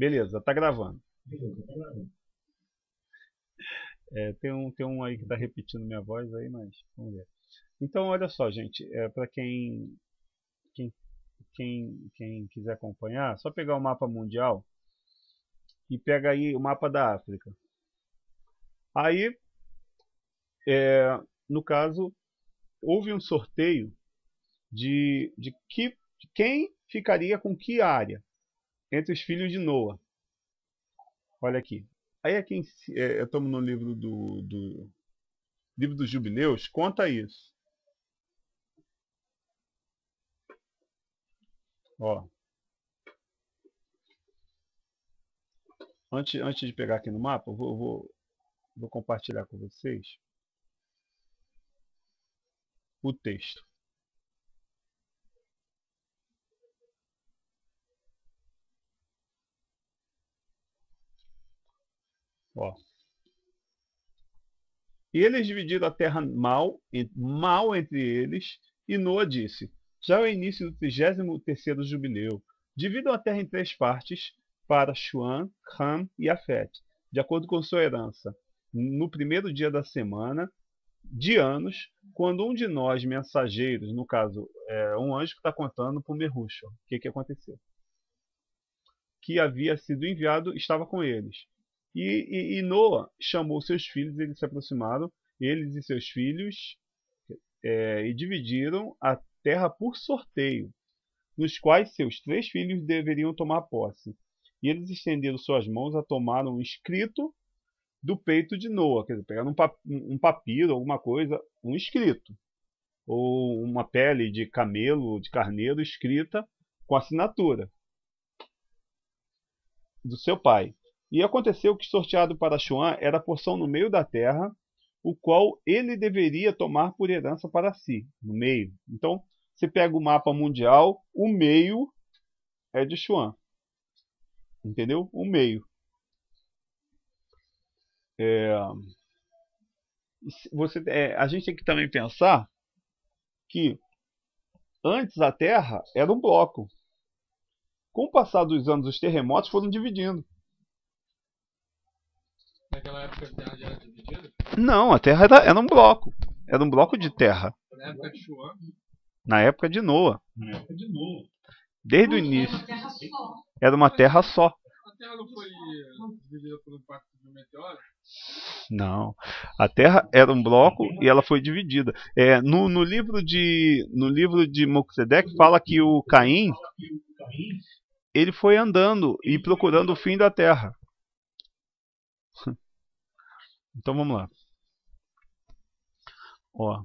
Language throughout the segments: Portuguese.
Beleza, tá gravando. Tem um aí que tá repetindo minha voz aí, mas vamos ver. Então, olha só, gente, para quem, quem quiser acompanhar, só pegar o mapa mundial e pega aí o mapa da África. Aí, no caso, houve um sorteio de quem ficaria com que área entre os filhos de Noa. Olha aqui. Aí aqui estamos no do livro dos Jubileus, conta isso. Ó, antes de pegar aqui no mapa, vou compartilhar com vocês o texto. Ó. E eles dividiram a terra mal entre eles, e Noa disse: já é o início do 33º jubileu. Dividam a terra em 3 partes para Shuam, Ham e Afete, de acordo com sua herança. No primeiro dia da semana, de anos, quando um de nós, mensageiros, no caso, um anjo que está contando para o Merusha, o que aconteceu? Que havia sido enviado, estava com eles. E Noa chamou seus filhos, eles se aproximaram, eles e seus filhos, e dividiram a terra por sorteio, nos quais seus 3 filhos deveriam tomar posse. E eles estenderam suas mãos a tomar um escrito do peito de Noa, quer dizer, pegaram um papiro, alguma coisa, um escrito, ou uma pele de camelo, de carneiro escrita com assinatura do seu pai. E aconteceu que sorteado para Shuã era a porção no meio da terra, o qual ele deveria tomar por herança para si, no meio. Então, você pega o mapa mundial, o meio é de Shuã. Entendeu? O meio. A gente tem que também pensar que antes a Terra era um bloco. Com o passar dos anos, os terremotos foram dividindo. Naquela época a Terra já era dividida? Não, a Terra era um bloco. Era um bloco de terra. Na época de Shuã? Na época de Noa. Desde o início. Era uma terra só. A Terra não foi dividida por um impacto de um meteoro? Não. A Terra era um bloco e ela foi dividida. No livro de Melquisedeque fala que o Caim ele foi andando e procurando o fim da Terra. Então vamos lá. Ó.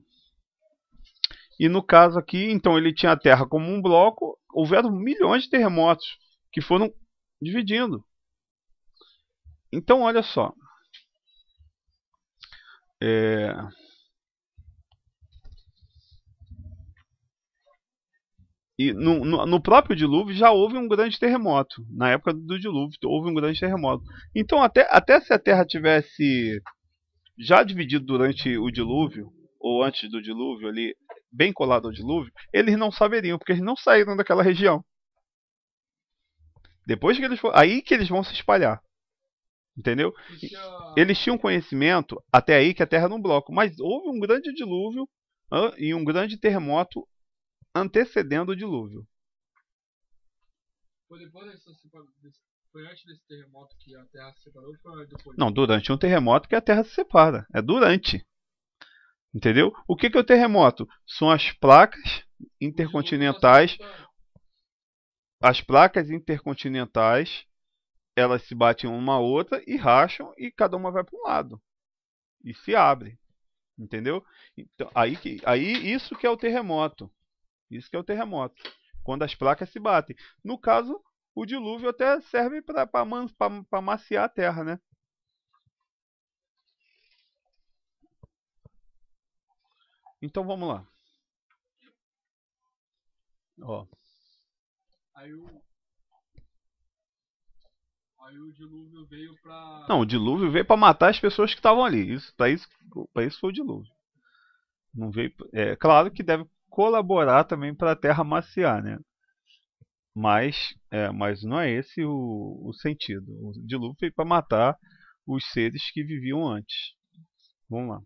E no caso aqui, então ele tinha a Terra como um bloco. Houveram milhões de terremotos que foram dividindo. Então olha só. E no próprio dilúvio já houve um grande terremoto. Na época do dilúvio houve um grande terremoto. Então até se a Terra tivesse já dividido durante o dilúvio, ou antes do dilúvio, ali, bem colado ao dilúvio, eles não saberiam, porque eles não saíram daquela região. Depois que eles aí que eles vão se espalhar. Entendeu? Eles tinham conhecimento até aí que a Terra era um bloco, mas houve um grande dilúvio e um grande terremoto antecedendo o dilúvio. Foi antes desse terremoto que a Terra se separou ou foi depois? Não, durante um terremoto que a Terra se separa. É durante. Entendeu? O que é o terremoto? São as placas intercontinentais. As placas intercontinentais, elas se batem uma a outra e racham e cada uma vai para um lado. E se abre. Entendeu? Então, aí isso que é o terremoto. Isso que é o terremoto. Quando as placas se batem. No caso, o dilúvio até serve para amaciar a terra, né? Então vamos lá. Ó. Aí o dilúvio veio pra... Não, o dilúvio veio para matar as pessoas que estavam ali. Para isso foi o dilúvio. Não veio, claro que deve colaborar também para a terra maciar, né? Mas não é esse o sentido. O dilúvio foi para matar os seres que viviam antes. Vamos lá.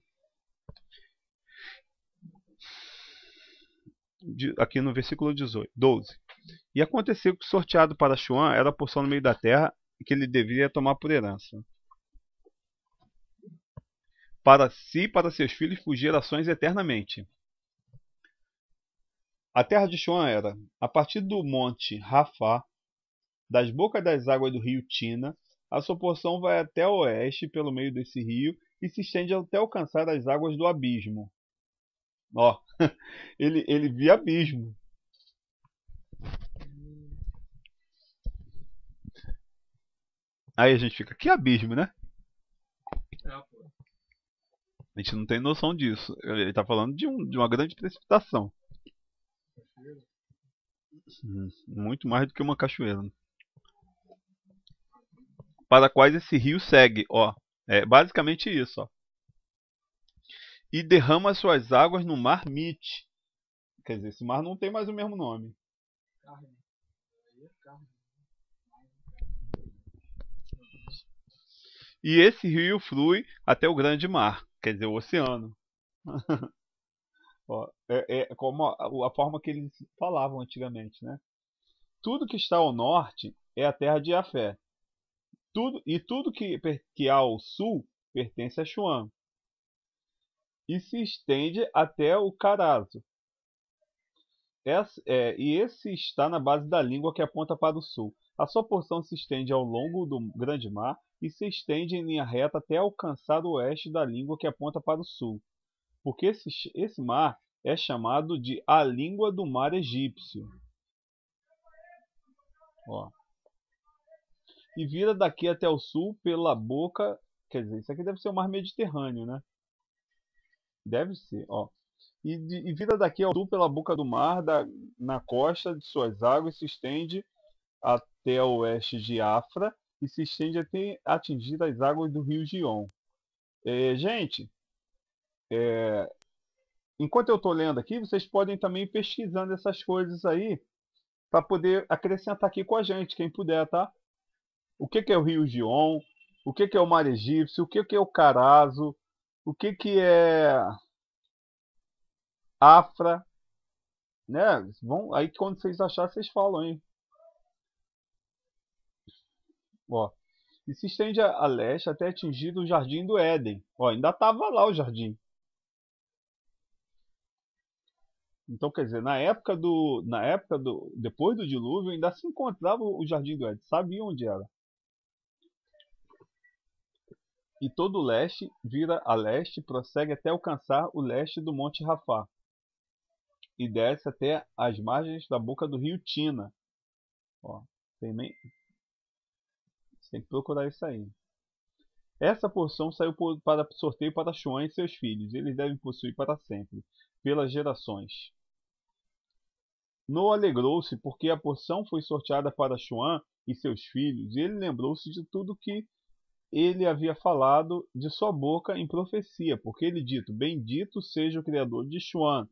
Aqui no versículo 12. E aconteceu que o sorteado para Xuan era a porção no meio da terra que ele deveria tomar por herança. Para si e para seus filhos por gerações eternamente. A terra de Xuan era, a partir do monte Rafá, das bocas das águas do rio Tina, a sua porção vai até o oeste pelo meio desse rio e se estende até alcançar as águas do abismo. Ó, ele via abismo. Aí a gente fica, que abismo, né? Pô. A gente não tem noção disso. Ele está falando de uma grande precipitação. Cachoeira. Muito mais do que uma cachoeira. Para quais esse rio segue, ó. É basicamente isso, ó. E derrama suas águas no mar Mit. Quer dizer, esse mar não tem mais o mesmo nome. Carne. Aí é carne. E esse rio flui até o grande mar, quer dizer, o oceano. Ó, é como a forma que eles falavam antigamente, né? Tudo que está ao norte é a terra de Jafé. Tudo que há ao sul pertence a Xuã. E se estende até o Carazo. E esse está na base da língua que aponta para o sul. A sua porção se estende ao longo do grande mar e se estende em linha reta até alcançar o oeste da língua que aponta para o sul. Porque esse mar é chamado de a língua do mar egípcio. Ó. E vira daqui até o sul pela boca, quer dizer, isso aqui deve ser o mar Mediterrâneo, né? Deve ser, ó. E vira daqui ao sul pela boca do mar, na costa de suas águas, se estende até o oeste de Afra e se estende até atingir as águas do rio Gion. Gente, enquanto eu estou lendo aqui, vocês podem também ir pesquisando essas coisas aí para poder acrescentar aqui com a gente, quem puder, tá? O que é o rio Gion? O que é o mar egípcio? O que é o Carazo? O que é Afra? Né? Aí quando vocês acharem, vocês falam, hein? Ó. E se estende a leste até atingir o Jardim do Éden. Ó, ainda estava lá o jardim. Então, quer dizer, depois do dilúvio, ainda se encontrava o Jardim do Éden. Sabia onde era. E todo o leste vira a leste, prossegue até alcançar o leste do Monte Rafá. E desce até as margens da boca do rio Tina. Ó, você tem que procurar isso aí. Essa porção saiu para sorteio para Xuã e seus filhos. Eles devem possuir para sempre, pelas gerações. Noa alegrou-se porque a porção foi sorteada para Xuã e seus filhos, e ele lembrou-se de tudo que ele havia falado de sua boca em profecia, porque ele dito, bendito seja o Criador de Xuã,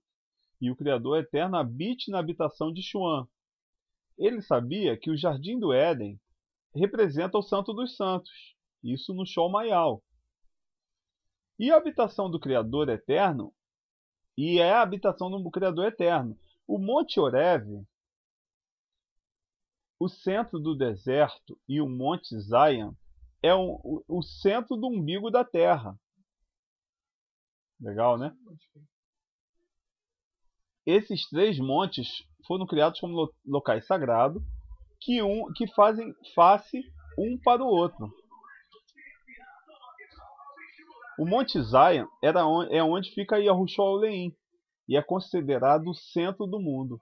e o Criador eterno habite na habitação de Xuã. Ele sabia que o Jardim do Éden representa o Santo dos Santos, isso no Shol Mayal. E a habitação do Criador eterno, e é a habitação do Criador eterno. O Monte Horebe, o centro do deserto, e o Monte Zion é o centro do umbigo da terra. Legal, né? Esses três montes foram criados como locais sagrados que fazem face um para o outro. O Monte Zion é onde fica Yahushua-Oleim e é considerado o centro do mundo.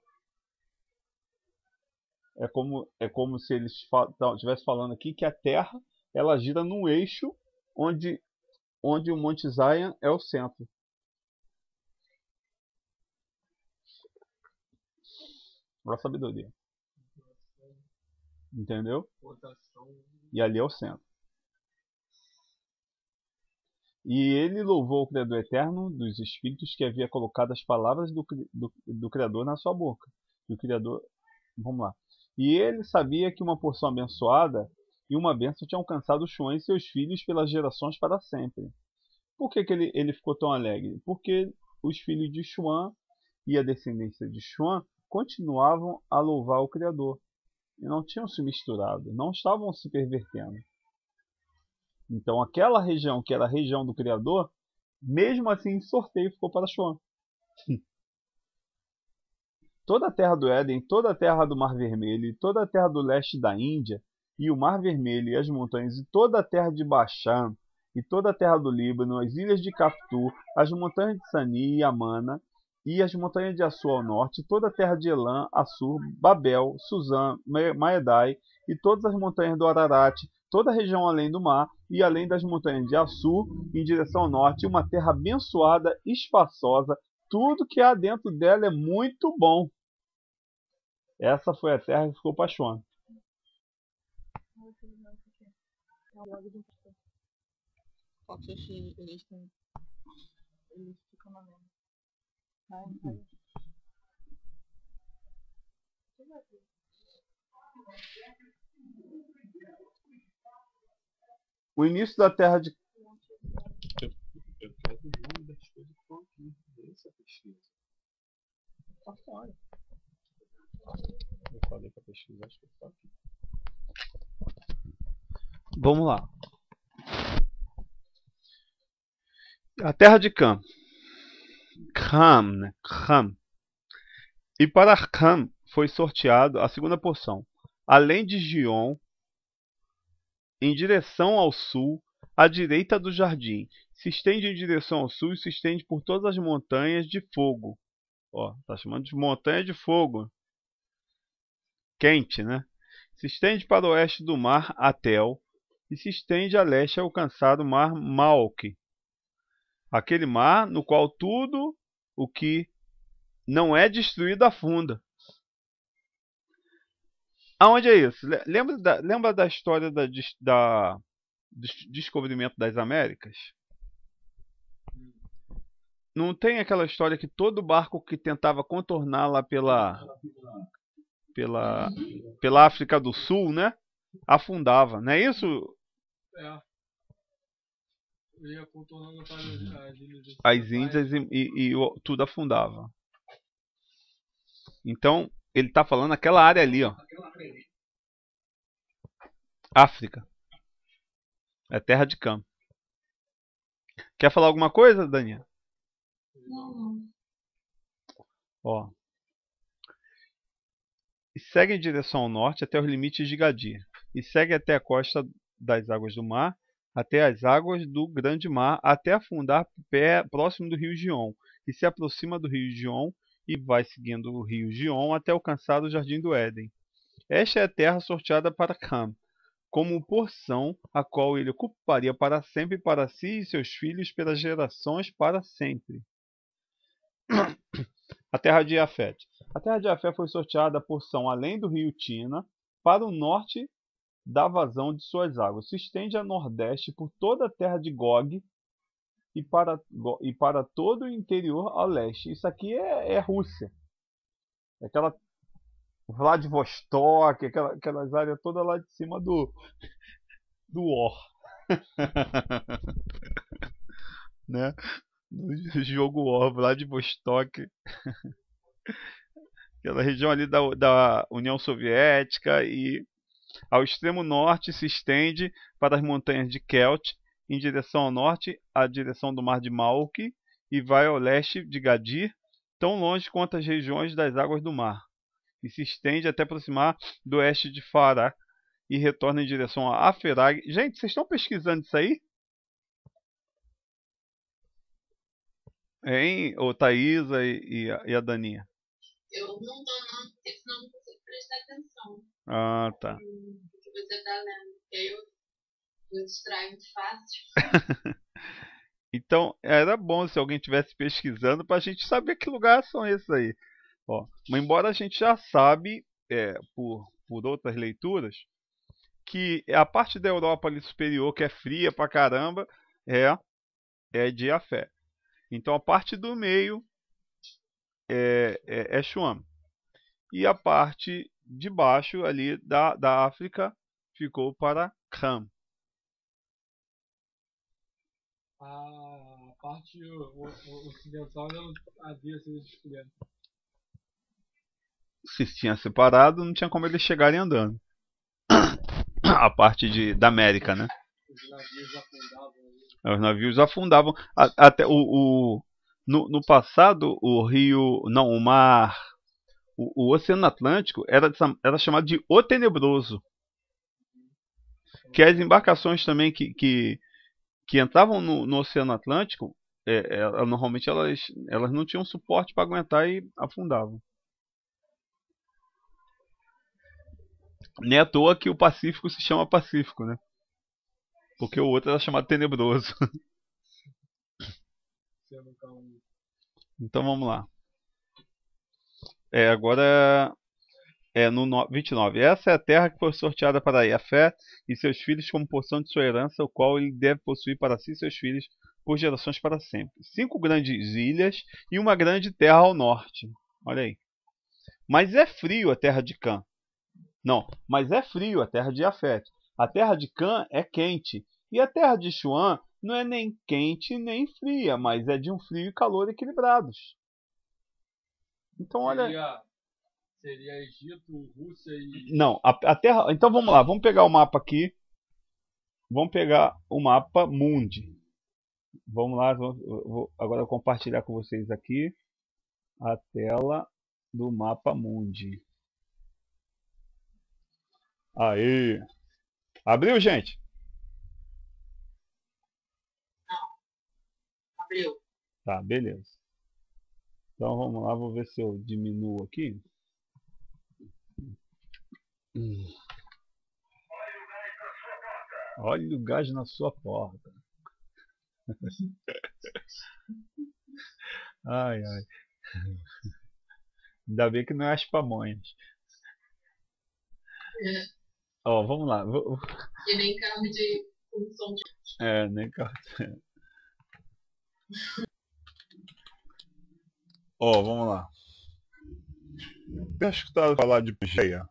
É como se eles estivessem falando aqui que a Terra ela gira num eixo onde o Monte Zion é o centro. Olha a sabedoria. Entendeu? E ali é o centro. E ele louvou o Criador eterno dos espíritos que havia colocado as palavras do Criador na sua boca. E o Criador, vamos lá. E ele sabia que uma porção abençoada e uma bênção tinha alcançado Xuan e seus filhos pelas gerações para sempre. Por que ele ficou tão alegre? Porque os filhos de Xuan e a descendência de Xuan continuavam a louvar o Criador. E não tinham se misturado, não estavam se pervertendo. Então aquela região que era a região do Criador, mesmo assim em sorteio ficou para Xuan. Toda a terra do Éden, toda a terra do Mar Vermelho, toda a terra do leste da Índia, e o Mar Vermelho e as montanhas, e toda a terra de Baixã, e toda a terra do Líbano, as ilhas de Caftu, as montanhas de Sani e Amana, e as montanhas de Assur ao norte, toda a terra de Elã, Assur, Babel, Suzã, Maedai, e todas as montanhas do Ararat, toda a região além do mar, e além das montanhas de Assur, em direção ao norte, uma terra abençoada, espaçosa, tudo que há dentro dela é muito bom. Essa foi a terra que ficou para Xuan. Porque eles ficam na mesma. O início da terra de... Eu quero o nome das coisas que estão aqui dessa pesquisa. Tá fora. Eu falei para pesquisar, acho que está aqui. Vamos lá. A terra de Cam. Cam, né? Cam. E para Cam foi sorteado a segunda porção, além de Gion, em direção ao sul, à direita do jardim. Se estende em direção ao sul e se estende por todas as montanhas de fogo. Ó, tá chamando de montanha de fogo. Quente, né? Se estende para o oeste do mar Atel e se estende a leste a alcançar o mar Malque. Aquele mar no qual tudo o que não é destruído afunda. Aonde é isso? Lembra da história do descobrimento das Américas? Não tem aquela história que todo barco que tentava contornar lá pela África do Sul, né? Afundava, não é isso? É. Eu ia contornando As Índias e tudo afundava. Então, ele está falando aquela área ali, ó. África. É terra de Cam. Quer falar alguma coisa, Daniel? Não. Ó. E segue em direção ao norte até os limites de Gadir. E segue até a costa das águas do mar, até as águas do grande mar, até afundar próximo do rio Gion. E se aproxima do rio Gion e vai seguindo o rio Gion até alcançar o jardim do Éden. Esta é a terra sorteada para Cam, como porção a qual ele ocuparia para sempre para si e seus filhos pelas gerações para sempre. A terra de Jafete. A terra de Jafé foi sorteada a porção além do rio Tina, para o norte da vazão de suas águas. Se estende a nordeste por toda a terra de Gog e para todo o interior a leste. Isso aqui é Rússia. É aquela Vladivostok, aquelas áreas todas lá de cima do War. Né? No jogo War, Vladivostok. Aquela região ali da União Soviética, e ao extremo norte se estende para as montanhas de Kelt, em direção ao norte, a direção do mar de Malque, e vai ao leste de Gadir, tão longe quanto as regiões das águas do mar, e se estende até aproximar do oeste de Fará, e retorna em direção a Aferag. Gente, vocês estão pesquisando isso aí? Hein, ô Thaisa e a Daninha? Eu não tô não, porque senão não consigo prestar atenção. Ah, tá. O que você tá lendo, porque eu distraio muito fácil. Então, era bom se alguém estivesse pesquisando para a gente saber que lugares são esses aí. Ó, mas embora a gente já sabe, por outras leituras, que a parte da Europa ali superior, que é fria pra caramba, é de Jafé. Então a parte do meio é Xuan. E a parte de baixo ali da África ficou para Kham. A parte ocidental não havia sido descoberta. Se tinha separado, não tinha como eles chegarem andando. A parte da América, né? Os navios afundavam ali. Os navios afundavam. Até no passado, o rio. Não, o mar. O Oceano Atlântico era chamado de O Tenebroso. Que as embarcações também que entravam no Oceano Atlântico, normalmente elas não tinham suporte para aguentar e afundavam. Nem à toa que o Pacífico se chama Pacífico, né? Porque o outro era chamado Tenebroso. Sendo calmo. Então vamos lá. Agora no 29. Essa é a terra que foi sorteada para Jafé e seus filhos como porção de sua herança, o qual ele deve possuir para si e seus filhos por gerações para sempre. 5 grandes ilhas e uma grande terra ao norte. Olha aí. Mas é frio a terra de Cã. Não, mas é frio a terra de Jafé. A terra de Cã é quente. E a terra de Xuã não é nem quente nem fria, mas é de um frio e calor equilibrados. Então olha. Seria Egito, Rússia e... Não, a terra... Então vamos lá, vamos pegar o mapa aqui. Vamos pegar o mapa Mundi. Vamos lá, vou agora compartilhar com vocês aqui a tela do mapa Mundi. Aí. Abriu, gente? Abriu. Tá, beleza. Então vamos lá, vou ver se eu diminuo aqui. Olha o gás na sua porta. Ai, ai. Ainda bem que não é as pamonhas. Ó, vamos lá. E nem carro de função de... Nem carro. Ó, vamos lá. Já escutaram falar de Pangeia?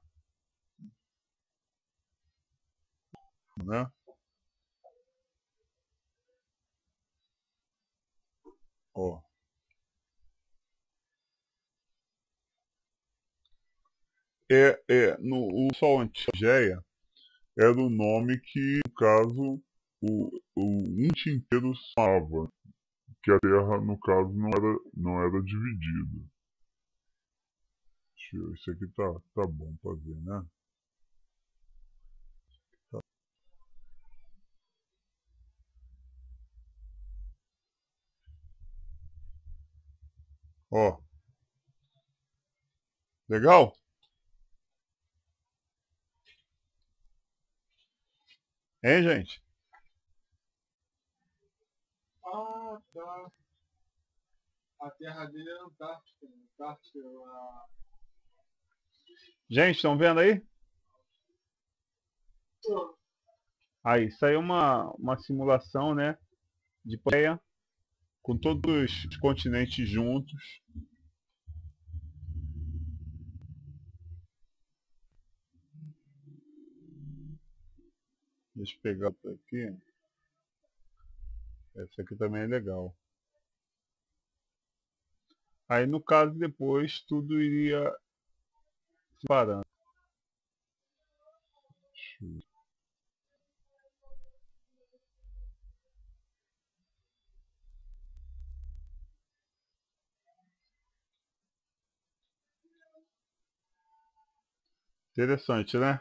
Né? Ó. O Sol Antigo Pangeia era o nome que, no caso, o índio inteiro chamava. Que a Terra, no caso, não era dividida. Isso aqui tá bom pra ver, né? Tá. Ó. Legal? Hein, gente? Ah, tá. A terra dele é Antártica. Gente, estão vendo aí? Aí, isso aí é uma simulação, né? De Pangeia, com todos os continentes juntos. Deixa eu pegar por aqui. Essa aqui também é legal. Aí no caso depois tudo iria se parando. Interessante, né?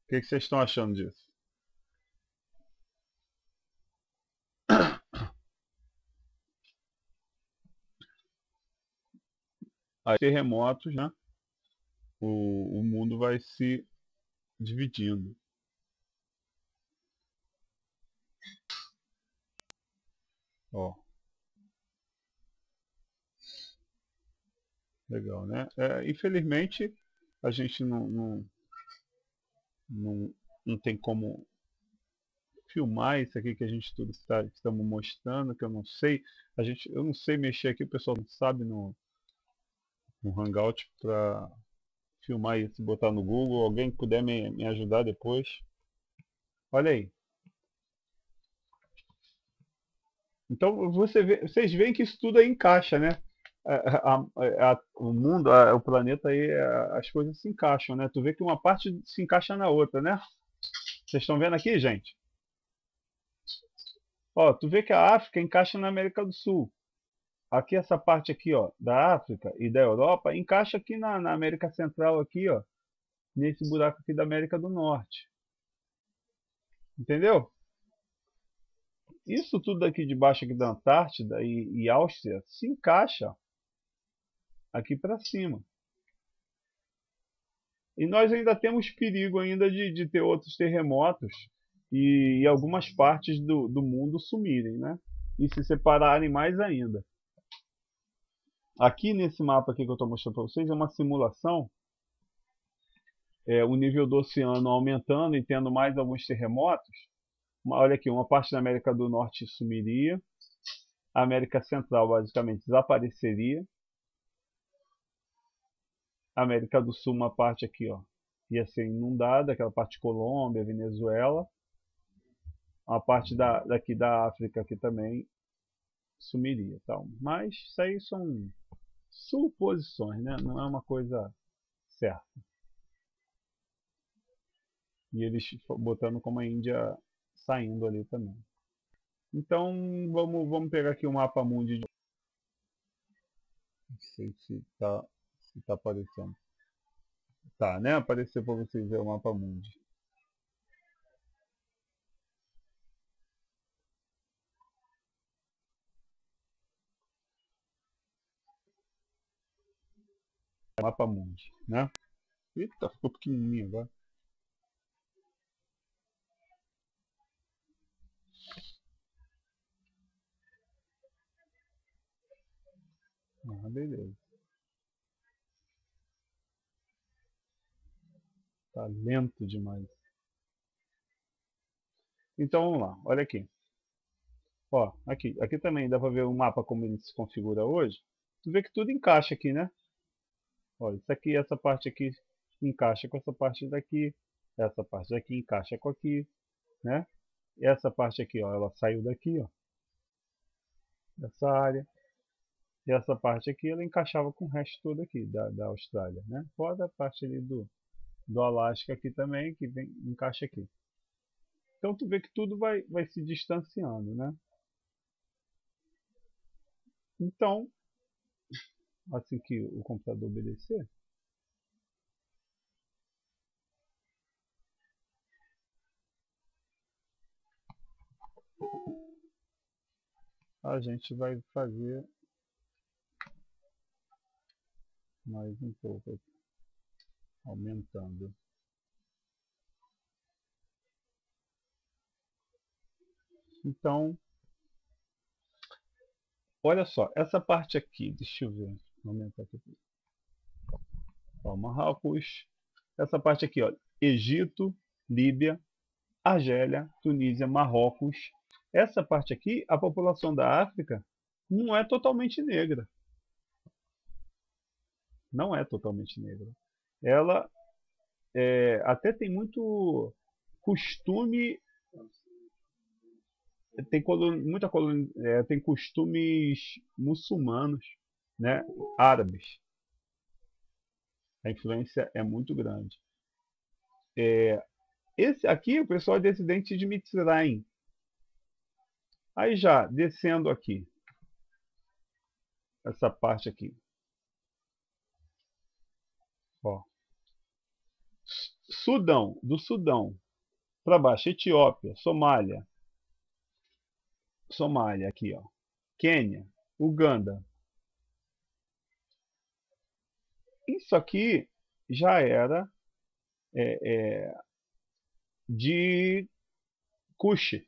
O que vocês estão achando disso? Aí terremotos, né? O mundo vai se dividindo. Ó. Legal, né? Infelizmente a gente não tem como filmar isso aqui que a gente tudo estamos mostrando, que eu não sei. Eu não sei mexer aqui, o pessoal não sabe no Hangout para filmar isso, botar no Google. Alguém que puder me ajudar depois. Olha aí. Então vocês veem que isso tudo aí encaixa, né? O mundo, o planeta aí, as coisas se encaixam, né? Tu vê que uma parte se encaixa na outra, né? Vocês estão vendo aqui, gente? Ó, tu vê que a África encaixa na América do Sul. Aqui essa parte aqui, ó, da África e da Europa encaixa aqui na América Central aqui, ó, nesse buraco aqui da América do Norte. Entendeu? Isso tudo aqui de baixo aqui da Antártida e Áustria se encaixa aqui para cima. E nós ainda temos perigo ainda de ter outros terremotos e algumas partes do mundo sumirem, né? E se separarem mais ainda. Aqui nesse mapa aqui que eu estou mostrando para vocês é uma simulação. O nível do oceano aumentando e tendo mais alguns terremotos. Olha aqui, uma parte da América do Norte sumiria. A América Central basicamente desapareceria. A América do Sul, uma parte aqui, ó, ia ser inundada, aquela parte de Colômbia, Venezuela. Uma parte daqui da África aqui também sumiria. Tal. Mas isso aí são suposições, né? Não é uma coisa certa. E eles botando como a Índia saindo ali também. Então vamos pegar aqui o mapa mundi. Não sei se tá aparecendo. Tá, né? Apareceu para vocês ver o mapa mundi. Mapa mundi, né? Eita, ficou pequenininho agora. Ah, beleza. Tá lento demais. Então vamos lá, olha aqui. Ó, aqui também dá para ver o mapa como ele se configura hoje. Tu vê que tudo encaixa aqui, né? Ó, isso aqui, essa parte aqui encaixa com essa parte daqui. Essa parte daqui encaixa com aqui, né? E essa parte aqui, ó, ela saiu daqui, ó. Dessa área. E essa parte aqui, ela encaixava com o resto todo aqui da Austrália, né? Fora a parte ali do Alasca aqui também, que encaixa aqui. Então tu vê que tudo vai se distanciando, né? Então, assim que o computador obedecer, a gente vai fazer mais um pouco aqui, aumentando. Então, olha só, essa parte aqui, deixa eu ver, vou aumentar aqui. Ó, Marrocos, essa parte aqui, ó, Egito, Líbia, Argélia, Tunísia, Marrocos. Essa parte aqui, a população da África não é totalmente negra. Não é totalmente negra. Ela até tem muito costume, tem costumes muçulmanos, né, árabes. A influência é muito grande. Esse aqui, o pessoal é descendente de Mitzrayim. Aí já, descendo aqui, essa parte aqui. Ó. Do Sudão para baixo, Etiópia, Somália aqui, ó. Quênia, Uganda. Isso aqui já era de Kush.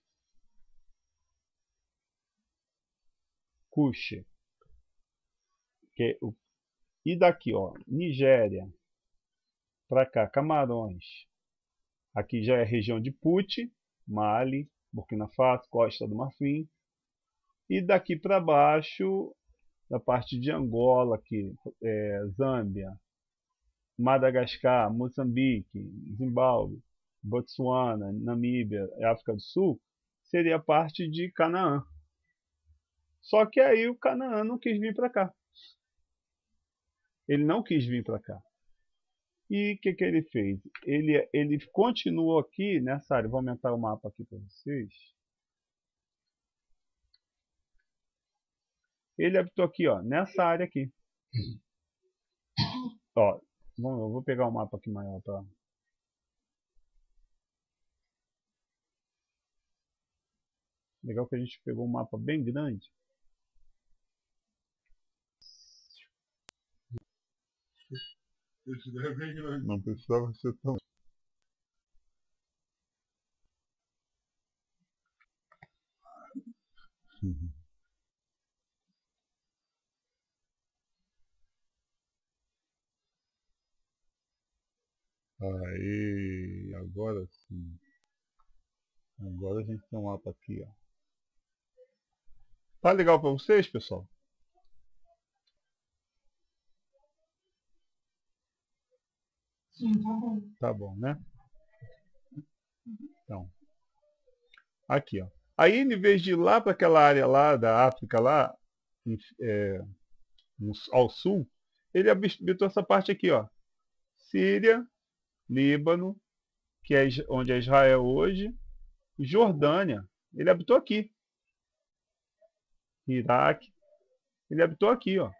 E daqui, ó, Nigéria, para cá, Camarões. Aqui já é região de Puti, Mali, Burkina Faso, Costa do Marfim. E daqui para baixo, da parte de Angola, aqui, Zâmbia, Madagascar, Moçambique, Zimbábue, Botsuana, Namíbia e África do Sul, seria parte de Canaã. Só que aí o Canaã não quis vir para cá. Ele não quis vir para cá. E o que ele fez? Ele continuou aqui nessa área. Vou aumentar o mapa aqui para vocês. Ele habitou aqui, ó, nessa área aqui. Ó, eu vou pegar um mapa aqui maior para... Legal que a gente pegou um mapa bem grande. Esse daí é bem grande. Não precisava ser tão... Aí, agora sim. Agora a gente tem um mapa aqui, ó. Tá legal para vocês, pessoal? Sim, tá bom. Tá bom, né? Então, aqui, ó. Aí, em vez de ir lá para aquela área lá da África, lá, ao sul, ele habitou essa parte aqui, ó. Síria, Líbano, que é onde é Israel hoje, Jordânia. Ele habitou aqui. Iraque. Ele habitou aqui, ó.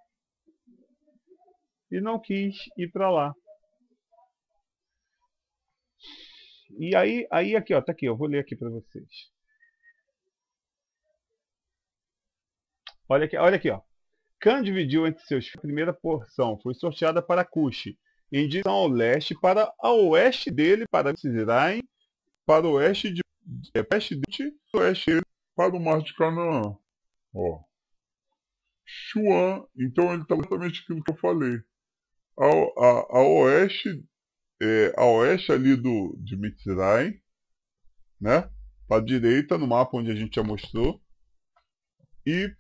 E não quis ir para lá. E aí aqui, ó, tá aqui, eu vou ler aqui para vocês. Olha aqui, ó. Cã dividiu entre seus filhos. A primeira porção foi sorteada para Cuxi, em direção ao leste, para a oeste dele, para Misraim, para o oeste de oeste para o mar de Canaã. Ó. Xuan, então ele está exatamente aquilo que eu falei. A oeste, a oeste ali de Mitzrayim, né? Para a direita, no mapa onde a gente já mostrou. E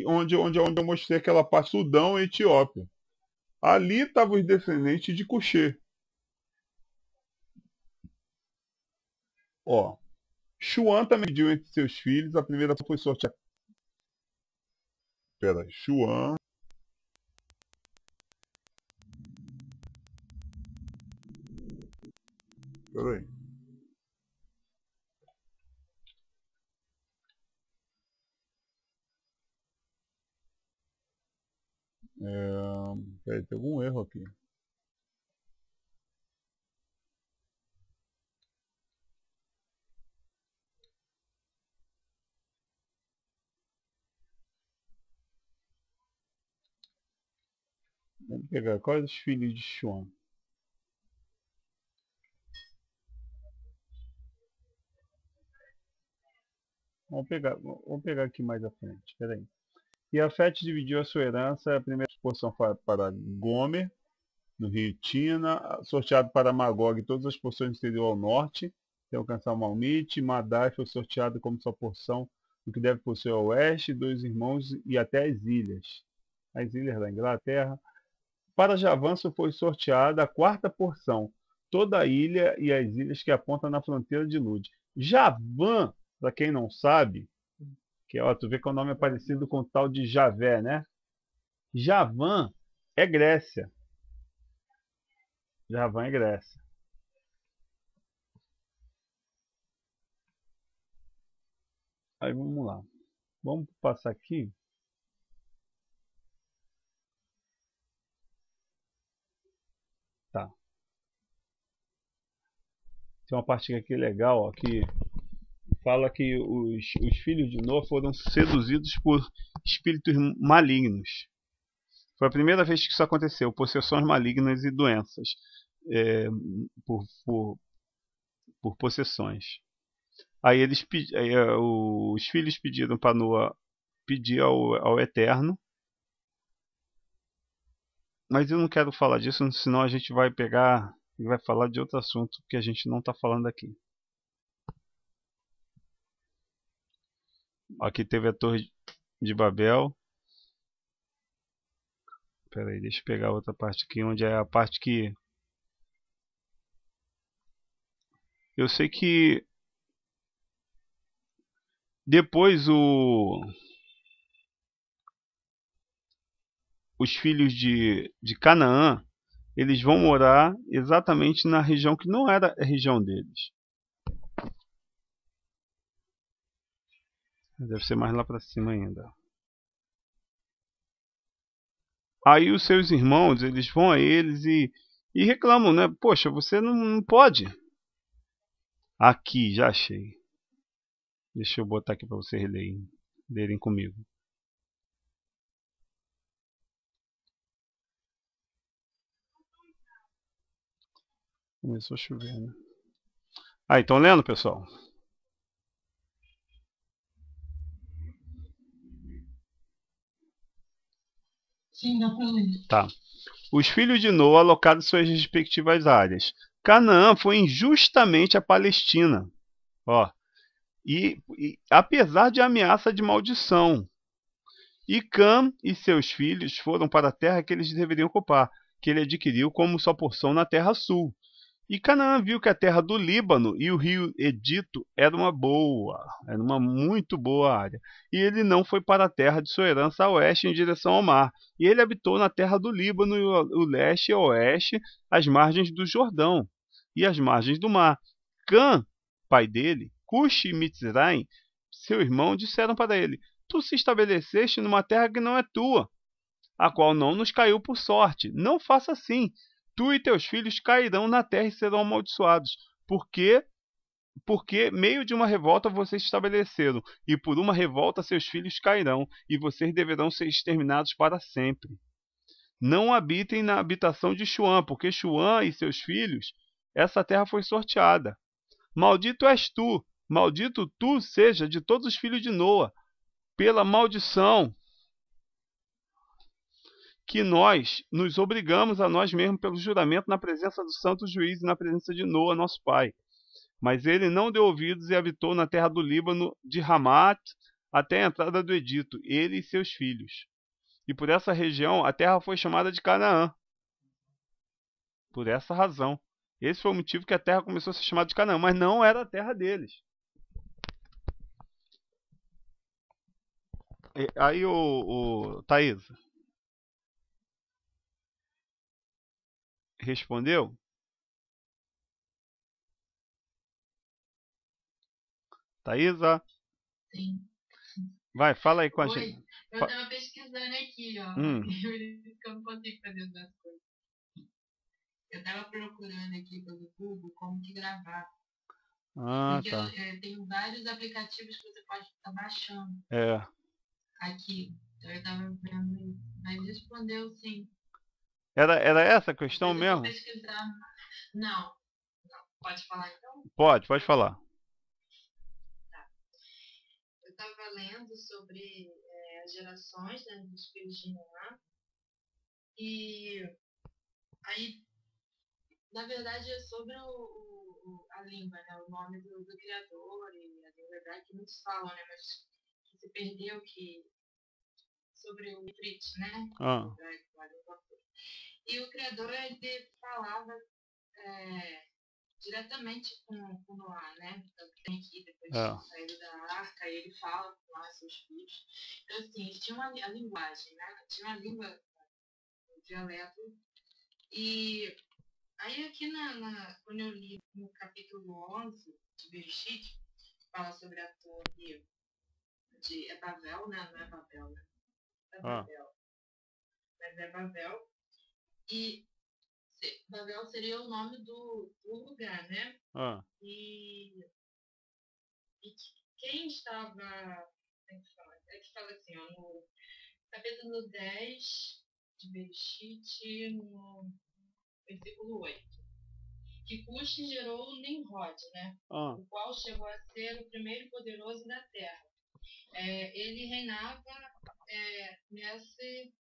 onde eu mostrei aquela parte Sudão e Etiópia. Ali estavam os descendentes de Cuxê. Ó. Xuan também dividiu entre seus filhos. A primeira foi sorteada. Espera, Xuan. Espera aí. Peraí, tem algum erro aqui. Vamos pegar quais os filhos de Xuan. Vamos pegar aqui mais à frente. Espera aí. E Afete dividiu a sua herança. A primeira porção foi para Gomer, no rio Tina, sorteado para Magog todas as porções do exterior ao norte, até alcançar Malmite. Madai foi sorteado como sua porção do que deve possuir ao oeste, 2 irmãos e até as ilhas da Inglaterra. Para Javanço foi sorteada a 4ª porção, toda a ilha e as ilhas que apontam na fronteira de Lud. Javan, para quem não sabe, que ó, tu vê que o nome é parecido com o tal de Javé, né? Javan é Grécia. Javan é Grécia. Aí vamos lá. Vamos passar aqui. Tá. Tem uma parte aqui legal, ó, que fala que os filhos de Noa foram seduzidos por espíritos malignos. Foi a primeira vez que isso aconteceu, possessões malignas e doenças por possessões. Aí os filhos pediram para Noa pedir ao Eterno, mas eu não quero falar disso, senão a gente vai pegar e vai falar de outro assunto que a gente não está falando aqui. Aqui teve a Torre de Babel. Espera aí, deixa eu pegar outra parte aqui, onde é a parte que... Eu sei que depois os filhos de Canaã, eles vão morar exatamente na região que não era a região deles. Deve ser mais lá para cima ainda. Aí os seus irmãos, eles vão a eles e reclamam, né? Poxa, você não pode. Aqui, já achei. Deixa eu botar aqui para vocês lerem comigo. Começou a chover, né? Aí, estão lendo, pessoal? Sim, dá pra ler. Tá. Os filhos de Noa alocaram suas respectivas áreas. Canaã foi injustamente a Palestina. Ó, e apesar de ameaça de maldição. E Cã e seus filhos foram para a terra que eles deveriam ocupar, que ele adquiriu como sua porção na terra sul. E Canaã viu que a terra do Líbano e o rio Egito era uma muito boa área. E ele não foi para a terra de sua herança a oeste em direção ao mar. E ele habitou na terra do Líbano, e o leste e o oeste, as margens do Jordão e as margens do mar. Cã, pai dele, Cuxi e Mitzraim, seu irmão, disseram para ele: Tu se estabeleceste numa terra que não é tua, a qual não nos caiu por sorte. Não faça assim. Tu e teus filhos cairão na terra e serão amaldiçoados, porque meio de uma revolta vocês se estabeleceram, e por uma revolta seus filhos cairão, e vocês deverão ser exterminados para sempre. Não habitem na habitação de Xuã, porque Xuã e seus filhos, essa terra foi sorteada. Maldito és tu, maldito tu seja de todos os filhos de Noa, pela maldição que nós nos obrigamos a nós mesmos pelo juramento na presença do santo juiz e na presença de Noa, nosso pai. Mas ele não deu ouvidos e habitou na terra do Líbano, de Ramat até a entrada do Egito, ele e seus filhos. E por essa região a terra foi chamada de Canaã. Por essa razão. Esse foi o motivo que a terra começou a ser chamada de Canaã, mas não era a terra deles. Aí, Thaís, respondeu? Thaísa? Sim. Vai, fala aí com a Oi, gente. eu tava pesquisando aqui, ó. Hum. Por isso que eu não consigo fazer essas coisas. Eu tava procurando aqui pelo Google como que gravar. Ah, Porque tá. tem vários aplicativos que você pode estar baixando É. aqui. Então eu tava vendo isso. Mas respondeu sim. Era essa a questão Mas eu vou mesmo? pesquisar. Não. Pode falar então? Pode falar. Eu estava lendo sobre as gerações, né, dos filhos de Noé. E aí, na verdade, é sobre a língua, né, o nome do criador e a língua hebraica, que muitos falam, né, mas que se perdeu, sobre o Ifrit, né? Ah. E o criador, ele falava diretamente com Noé, né? Então, tem aqui, depois de sair da arca, ele fala com Noé, seus filhos. Então, assim, eles tinham a linguagem, né? Tinha a língua, o dialeto. E aí, aqui quando eu li no capítulo 11 de Bereshit, fala sobre a torre de Babel, né? Não é Babel, né? É Babel. Mas é Babel. E Babel seria o nome do lugar, né? E quem estava... É que fala assim, ó, no capítulo 10 de Bereshit, no versículo 8. Que Cuxi gerou Nimrod, né? O qual chegou a ser o primeiro poderoso da terra. Ele reinava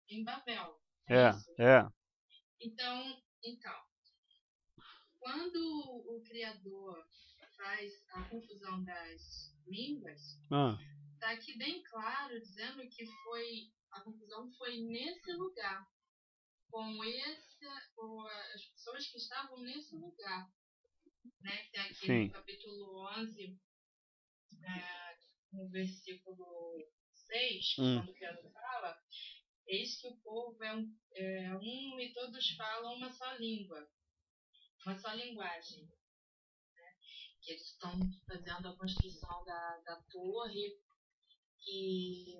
em Babel. Então, quando o Criador faz a confusão das línguas, tá aqui bem claro, dizendo que a confusão foi nesse lugar, com as pessoas que estavam nesse lugar, né? Que tá aqui Sim. no capítulo 11, no versículo 6, quando o Pedro fala, eis que o povo é um e todos falam uma só língua, uma só linguagem. Que eles estão fazendo a construção da torre e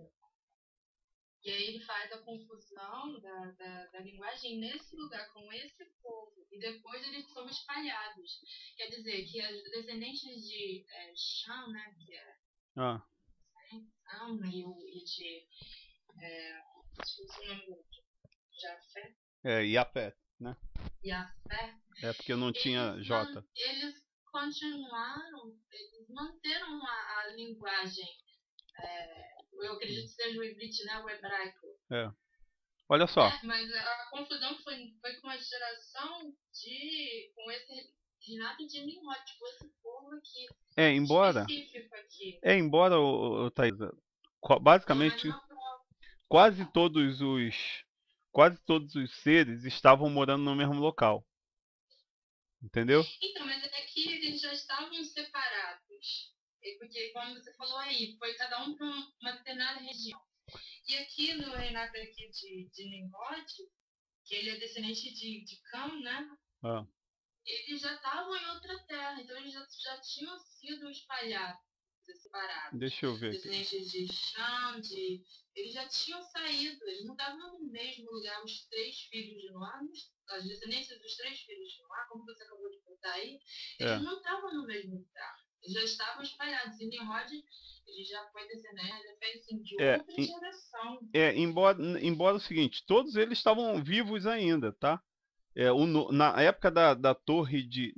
aí ele faz a confusão da linguagem nesse lugar, com esse povo, e depois eles são espalhados. Quer dizer, que os descendentes de Shem, né, que é Sam e de... esqueci o nome do outro. Jafé. Iapé, né? Jafé. Porque não tinha J. Eles continuaram, eles manteram a linguagem, eu acredito que seja o hebrite, né, o hebraico. Olha só. Mas a confusão foi com a geração com esse reinado de Nimrod, com esse povo aqui. Específico aqui. Embora, Thaís, basicamente quase todos os seres estavam morando no mesmo local. Entendeu? Então, mas aqui eles já estavam separados. Porque, como você falou aí, foi cada um para uma determinada região. E aqui no reinado aqui de Nimrod, que ele é descendente de Cam, né? Eles já estavam em outra terra, então eles já tinham sido espalhados, separados. Deixa eu ver aqui. Descendentes de Shem, eles já tinham saído, eles não estavam no mesmo lugar. Os 3 filhos de Noá, as descendências dos 3 filhos de Noá, como você acabou de contar aí, eles não estavam no mesmo lugar. Eles já estavam espalhados. E Nimrod, ele já foi descendente, já fez assim, de outra geração. Embora o seguinte, todos eles estavam vivos ainda, tá? Na época da Torre de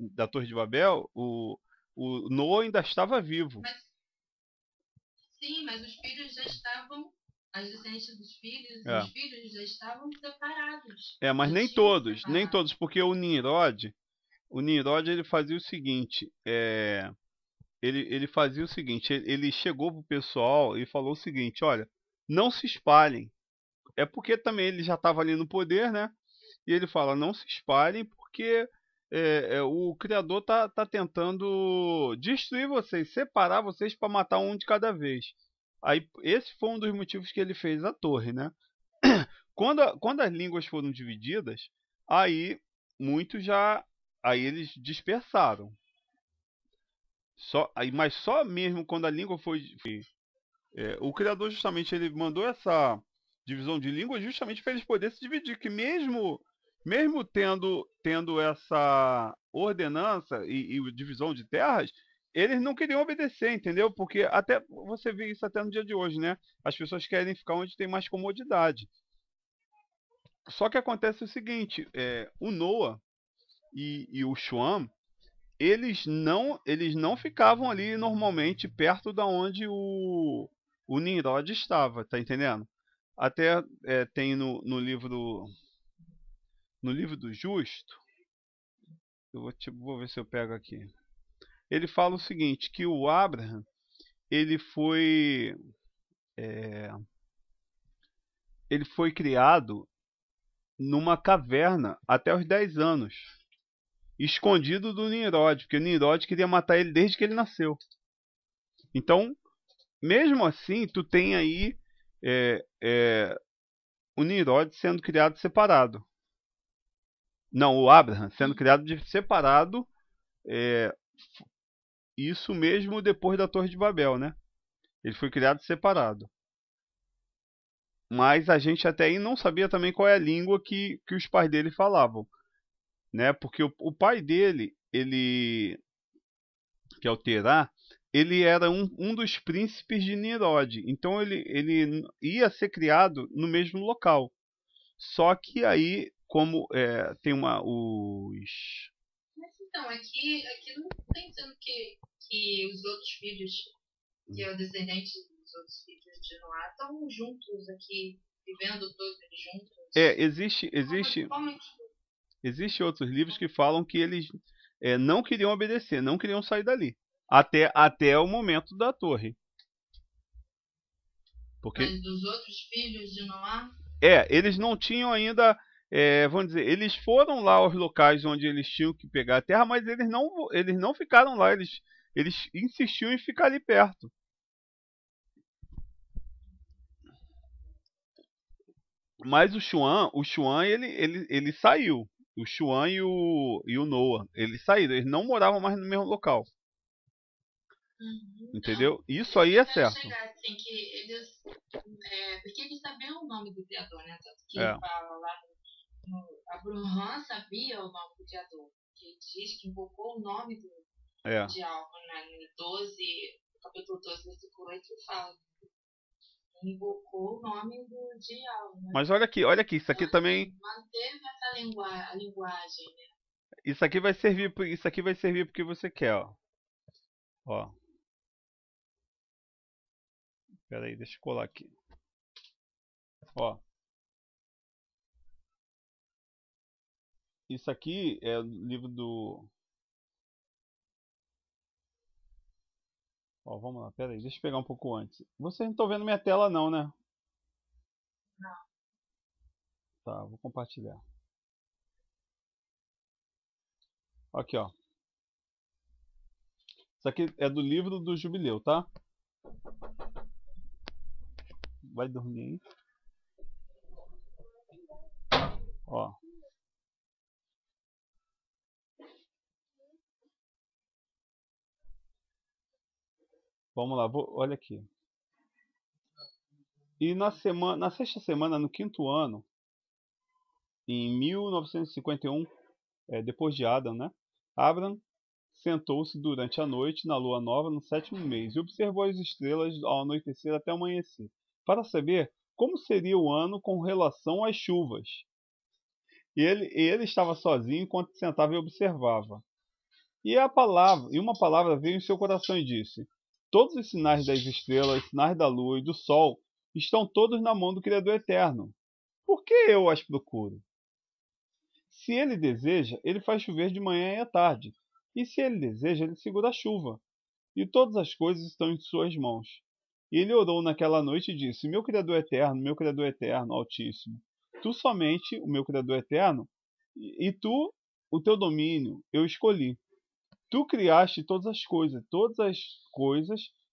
Babel, o Noa ainda estava vivo. Mas os filhos já estavam, as descendências dos filhos, os filhos já estavam separados. Mas nem todos, porque o Nimrod ele fazia o seguinte, ele chegou pro pessoal e falou o seguinte, olha, não se espalhem. Porque também ele já estava ali no poder, né? E ele fala, não se espalhem porque o Criador tá tentando destruir vocês, separar vocês para matar um de cada vez. Aí esse foi um dos motivos que ele fez a torre, né? Quando as línguas foram divididas, aí aí eles dispersaram. Mas só mesmo quando a língua foi o Criador justamente ele mandou essa divisão de língua justamente para eles poderem se dividir, que mesmo tendo essa ordenança e divisão de terras, eles não queriam obedecer, entendeu? Porque até você vê isso até no dia de hoje, né? As pessoas querem ficar onde tem mais comodidade. Só que acontece o seguinte, o Noa e o Shem, eles não ficavam ali normalmente perto da onde o Nimrod estava, tá entendendo? Até tem no livro do Justo, vou ver se eu pego aqui. Ele fala o seguinte, que o Abraham, ele foi criado numa caverna até os 10 anos, escondido do Nimrod, porque o Nimrod queria matar ele desde que ele nasceu. Então, mesmo assim, tu tem aí o Nimrod sendo criado separado. Não, o Abraham sendo criado separado, isso mesmo depois da Torre de Babel, né? Ele foi criado separado. Mas a gente até aí não sabia também qual é a língua que os pais dele falavam, né? Porque o pai dele, que é o Terá, ele era um dos príncipes de Nimrod. Então ele ia ser criado no mesmo local. Só que aí, como tem Mas então, aqui não tem dizendo que os outros filhos, que é o descendente dos outros filhos de Noá, estão juntos aqui, vivendo todos juntos. Existe outros livros que falam que eles não queriam obedecer, não queriam sair dali. Até o momento da torre. Porque Mas dos outros filhos de Noá? eles não tinham ainda, vamos dizer, eles foram lá aos locais onde eles tinham que pegar a terra, mas eles não ficaram lá, eles insistiam em ficar ali perto. Mas o Xuan ele saiu. O Xuan e o Noah, eles saíram, eles não moravam mais no mesmo local. Uhum. Entendeu? Isso aí é Quero certo. chegar assim, que eles. Porque eles sabiam o nome do Criador, né? Tanto que É. fala lá Abraham sabia o nome do Criador. Que diz que invocou o nome de algo, né? No 12, capítulo 12, versículo 8, fala. Invocou o nome de algo, né? Mas olha aqui, isso aqui também. Manteve essa linguagem, né? Isso aqui vai servir porque você quer, ó. Ó. Pera aí, deixa eu colar aqui. Ó. Isso aqui é o livro do... Ó, vamos lá, pera aí, deixa eu pegar um pouco antes. Vocês não estão vendo minha tela não, né? Não. Tá, vou compartilhar. Aqui, ó. Isso aqui é do livro do Jubileu, tá? Vai dormir aí. Ó. Vamos lá, olha aqui. E na sexta semana, no 5º ano, em 1951, depois de Adam, né? Abram sentou-se durante a noite na lua nova no 7º mês e observou as estrelas ao anoitecer até amanhecer, para saber como seria o ano com relação às chuvas. E ele estava sozinho enquanto sentava e observava. E uma palavra veio em seu coração e disse: todos os sinais das estrelas, sinais da lua e do sol estão todos na mão do Criador Eterno. Por que eu as procuro? Se ele deseja, ele faz chover de manhã e à tarde. E se ele deseja, ele segura a chuva. E todas as coisas estão em suas mãos. E ele orou naquela noite e disse: meu Criador Eterno, Altíssimo, tu somente, o meu Criador Eterno, e tu, o teu domínio, eu escolhi. Tu criaste todas as coisas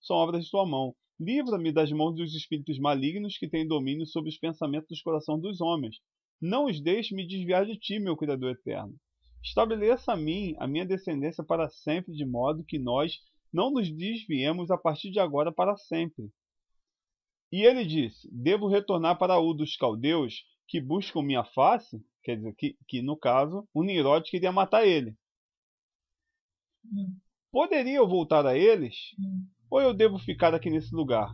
são obras de tua mão. Livra-me das mãos dos espíritos malignos que têm domínio sobre os pensamentos dos corações dos homens. Não os deixe me desviar de ti, meu Criador Eterno. Estabeleça a minha descendência para sempre, de modo que nós não nos desviemos a partir de agora para sempre. E ele disse: devo retornar para Ur dos caldeus, que buscam minha face? Quer dizer, que no caso, o Nimrod queria matar ele. Poderia eu voltar a eles? Ou eu devo ficar aqui nesse lugar?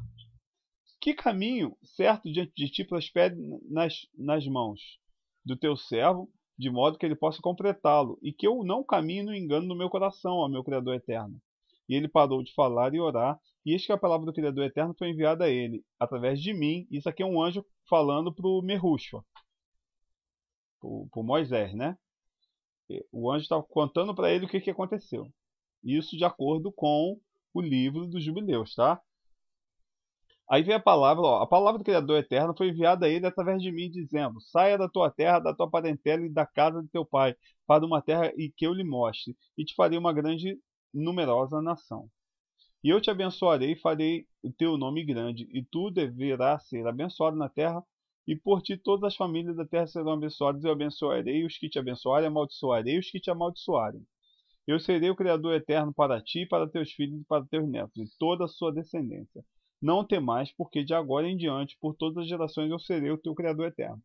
Que caminho certo diante de ti prospere nas mãos do teu servo, de modo que ele possa completá-lo, e que eu não caminhe no engano do meu coração, ó meu Criador Eterno. E ele parou de falar e orar, e eis que a palavra do Criador Eterno foi enviada a ele, através de mim. Isso aqui é um anjo falando para o Merrushua, para Moisés, né? O anjo estava contando para ele o que aconteceu. Isso de acordo com o livro dos Jubileus, tá? Aí vem a palavra, ó, a palavra do Criador Eterno foi enviada a ele através de mim, dizendo: saia da tua terra, da tua parentela e da casa de teu pai, para uma terra e que eu lhe mostre, e te farei uma grande numerosa nação. E eu te abençoarei e farei o teu nome grande, e tu deverás ser abençoado na terra, e por ti todas as famílias da terra serão abençoadas. Eu abençoarei os que te abençoarem, amaldiçoarei os que te amaldiçoarem. Eu serei o Criador Eterno para ti, para teus filhos e para teus netos, e toda a sua descendência. Não temais, porque de agora em diante, por todas as gerações, eu serei o teu Criador Eterno.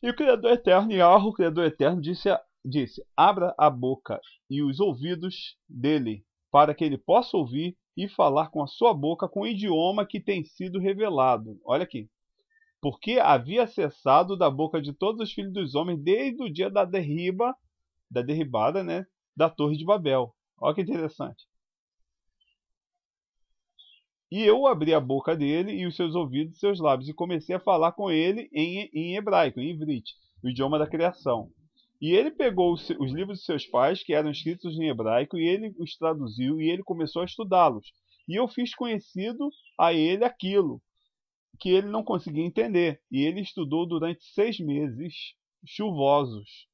E o Criador Eterno, Yahweh, o Criador Eterno, disse: abra a boca e os ouvidos dele, para que ele possa ouvir e falar com a sua boca com o idioma que tem sido revelado. Olha aqui. Porque havia cessado da boca de todos os filhos dos homens desde o dia da derribada, né, da Torre de Babel. Olha que interessante. E eu abri a boca dele e os seus ouvidos e seus lábios, e comecei a falar com ele em hebraico, em ivrit, o idioma da criação. E ele pegou os livros de seus pais, que eram escritos em hebraico, e ele os traduziu, e ele começou a estudá-los. E eu fiz conhecido a ele aquilo. que ele não conseguia entender. E ele estudou durante 6 meses chuvosos.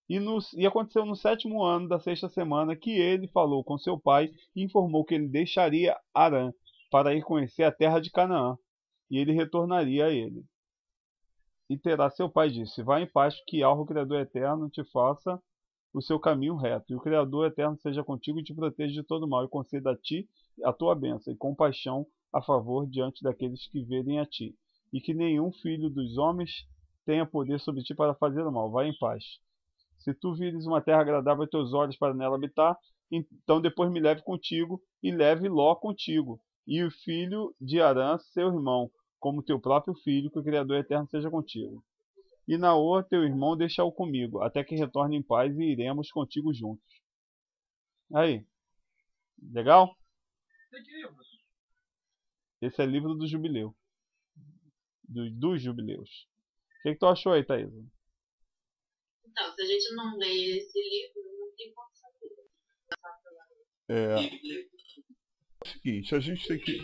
E aconteceu no 7º ano da 6ª semana que ele falou com seu pai e informou que ele deixaria Harã para ir conhecer a terra de Canaã. E ele retornaria a ele. E Terá seu pai disse: Vá em paz, que Yahweh, o Criador Eterno, te faça o seu caminho reto. E o Criador Eterno seja contigo e te proteja de todo mal, e conceda a ti a tua bênção, e compaixão a favor diante daqueles que verem a ti. E que nenhum filho dos homens tenha poder sobre ti para fazer o mal. Vá em paz. Se tu vires uma terra agradável a teus olhos para nela habitar, então depois me leve contigo, e leve Ló contigo, e o filho de Harã, seu irmão, como teu próprio filho, que o Criador Eterno seja contigo. E Naor, teu irmão, deixa-o comigo, até que retorne em paz, e iremos contigo juntos. Aí, legal? Esse é livro do jubileu. Dos jubileus. O que tu achou aí, Thaís? Então, se a gente não lê esse livro, não tem como saber. É o seguinte, a gente tem que...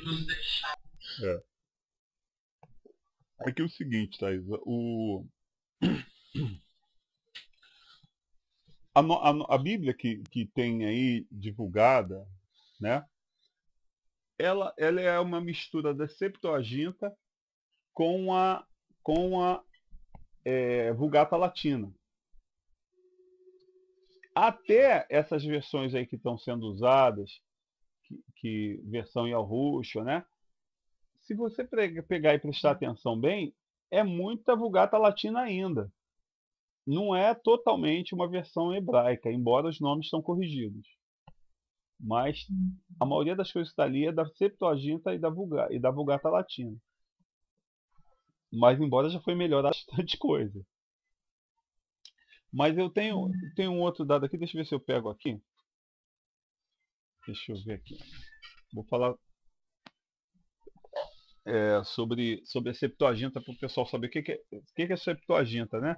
Aqui é o seguinte, Thaís, a Bíblia que tem aí divulgada, né? Ela é uma mistura da Septuaginta com a Vulgata Latina. Até essas versões aí que estão sendo usadas, que versão Yahushua, né? Se você pegar e prestar atenção bem, é muita Vulgata Latina ainda. Não é totalmente uma versão hebraica, embora os nomes estão corrigidos. Mas a maioria das coisas que está ali é da Septuaginta e da Vulgata Latina. Mas embora já foi melhorado bastante coisa. Mas eu tenho um outro dado aqui, deixa eu ver se eu pego aqui. Deixa eu ver aqui. Vou falar sobre a Septuaginta para o pessoal saber o que é Septuaginta, né?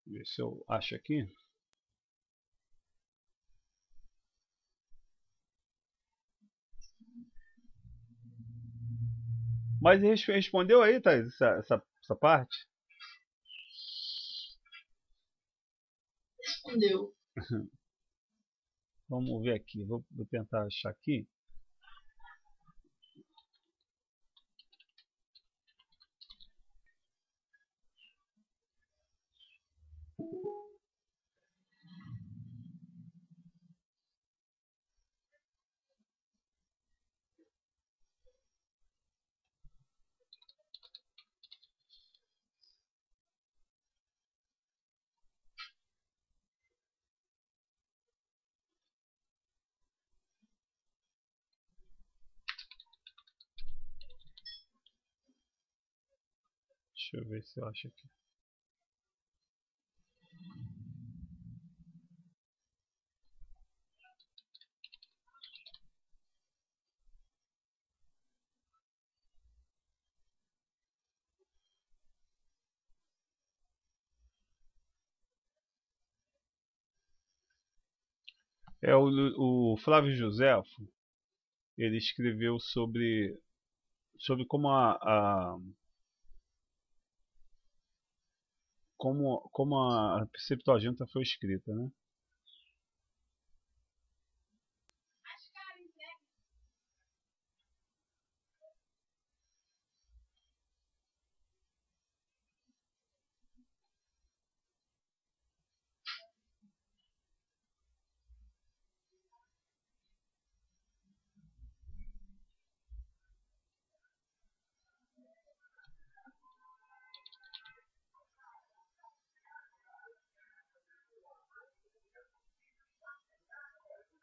Ver se eu acho aqui. Mas respondeu aí, Thaís, essa parte? Respondeu. Vamos ver aqui. Vou tentar achar aqui. Deixa eu ver se eu acho aqui. O Flávio Joséfo, ele escreveu sobre como como a Septuaginta foi escrita, né?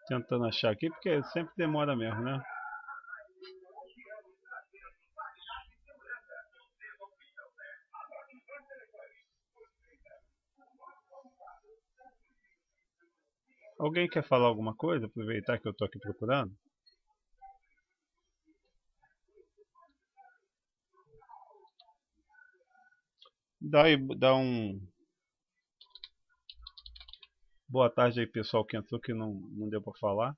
Tentando achar aqui, porque sempre demora mesmo, né? Alguém quer falar alguma coisa? Aproveitar que eu estou aqui procurando. Dá um... Boa tarde aí, pessoal que entrou que não deu para falar.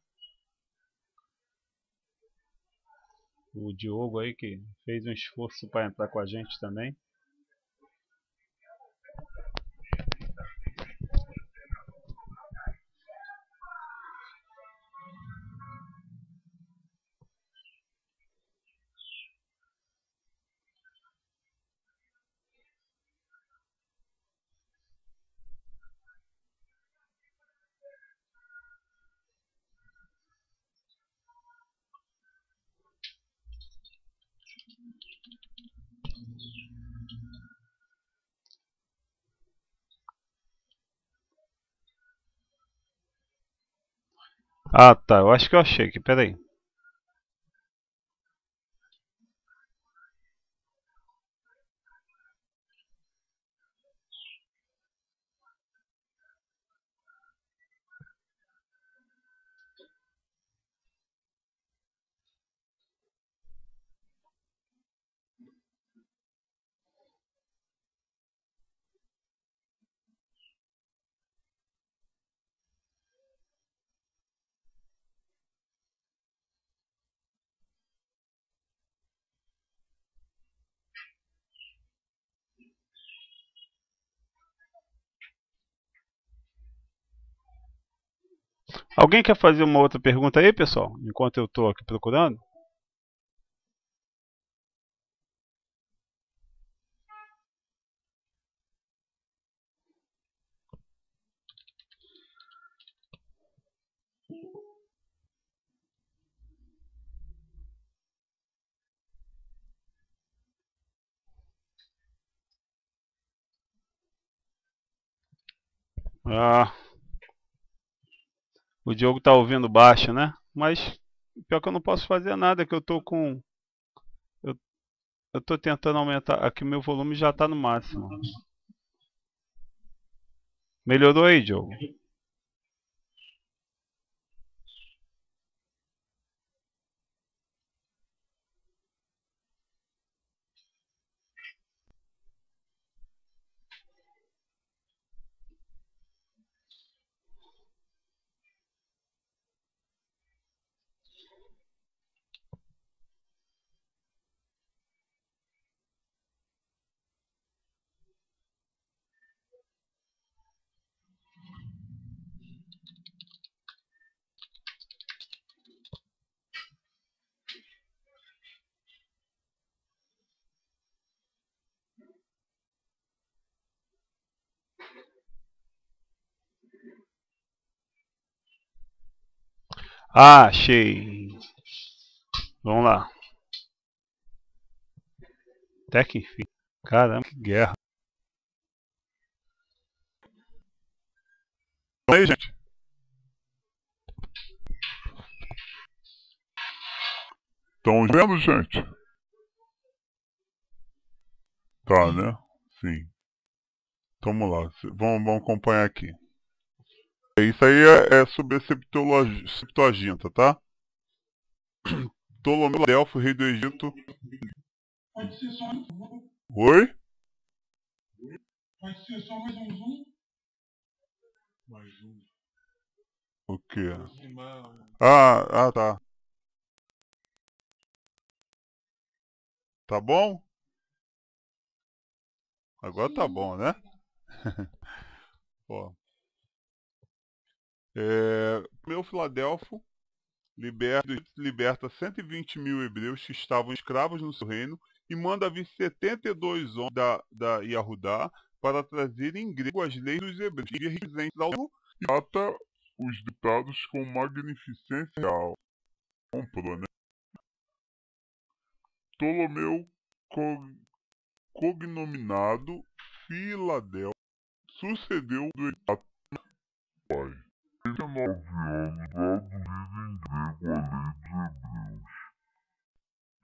O Diogo aí que fez um esforço para entrar com a gente também. Ah, tá. Eu acho que eu achei aqui. Pera aí. Alguém quer fazer uma outra pergunta aí, pessoal? Enquanto eu estou aqui procurando? Ah, o Diogo tá ouvindo baixo, né? Mas pior que eu não posso fazer nada, que eu tô com... Eu, eu tô tentando aumentar... Aqui meu volume já tá no máximo. Melhorou aí, Diogo? Ah, achei. Vamos lá. Até que enfim. Caramba, que guerra. E aí, gente? Estão vendo, gente? Tá, né? Sim. Vamos lá. Vamos acompanhar aqui. Isso aí é sobre a Septuaginta, tá? Ptolomeu Delfo, rei do Egito. Pode ser só um. Oi? Pode ser só mais um zoom. Mais um. O quê? Ah, tá. Tá bom? Agora tá bom, né? Ó. Meu Filadelfo liberta 120 mil hebreus que estavam escravos no seu reino e manda vir 72 homens da Yahudá para trazer em grego as leis dos hebreus e representa ao e trata os ditados com magnificência real. Comprou, né? Ptolomeu cognominado Filadelfo sucedeu do pai. 19 anos traduzido em grego a lei dos hebreus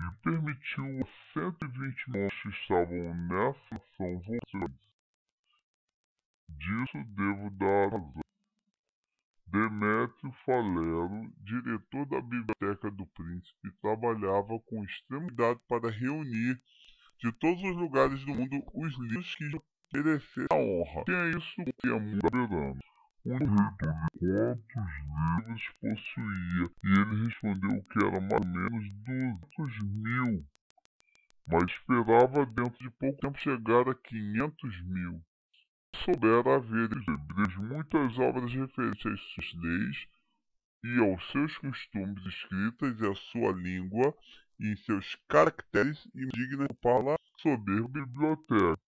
e permitiu a 120 mortos que estavam nessa ação voltarem. Disso devo dar razão. Demétrio Falero, diretor da Biblioteca do Príncipe, trabalhava com extremo cuidado para reunir de todos os lugares do mundo os livros que merecessem a honra. Tinha isso que é muito soberano. O reitor de quantos livros possuía, e ele respondeu que era mais ou menos 200.000, mas esperava dentro de pouco tempo chegar a 500.000. Soubera haver em Hebreus muitas obras referentes às suas leis e aos seus costumes escritas e à sua língua e em seus caracteres e dignas de ocupar a soberba biblioteca.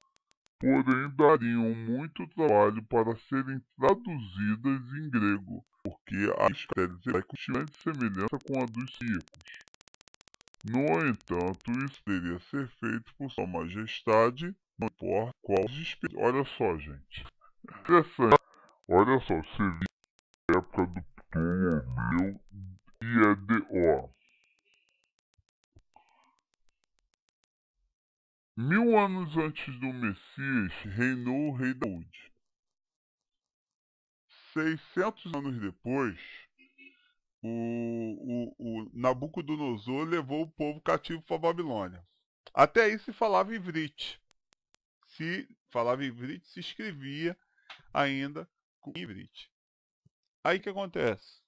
Porém, dariam muito trabalho para serem traduzidas em grego, porque as caracteres hebraicos tinham semelhança com a dos síriacos. No entanto, isso deveria ser feito por Sua Majestade, não importa qual desespero. Olha só, gente. Interessante. Olha só, você viu a época do Ptolomeu IEDO. 1000 anos antes do Messias, reinou o rei Daúde. 600 anos depois, o Nabucodonosor levou o povo cativo para a Babilônia. Até aí se falava ivrit. Se falava ivrit, se escrevia ainda com ivrit. Aí o que acontece?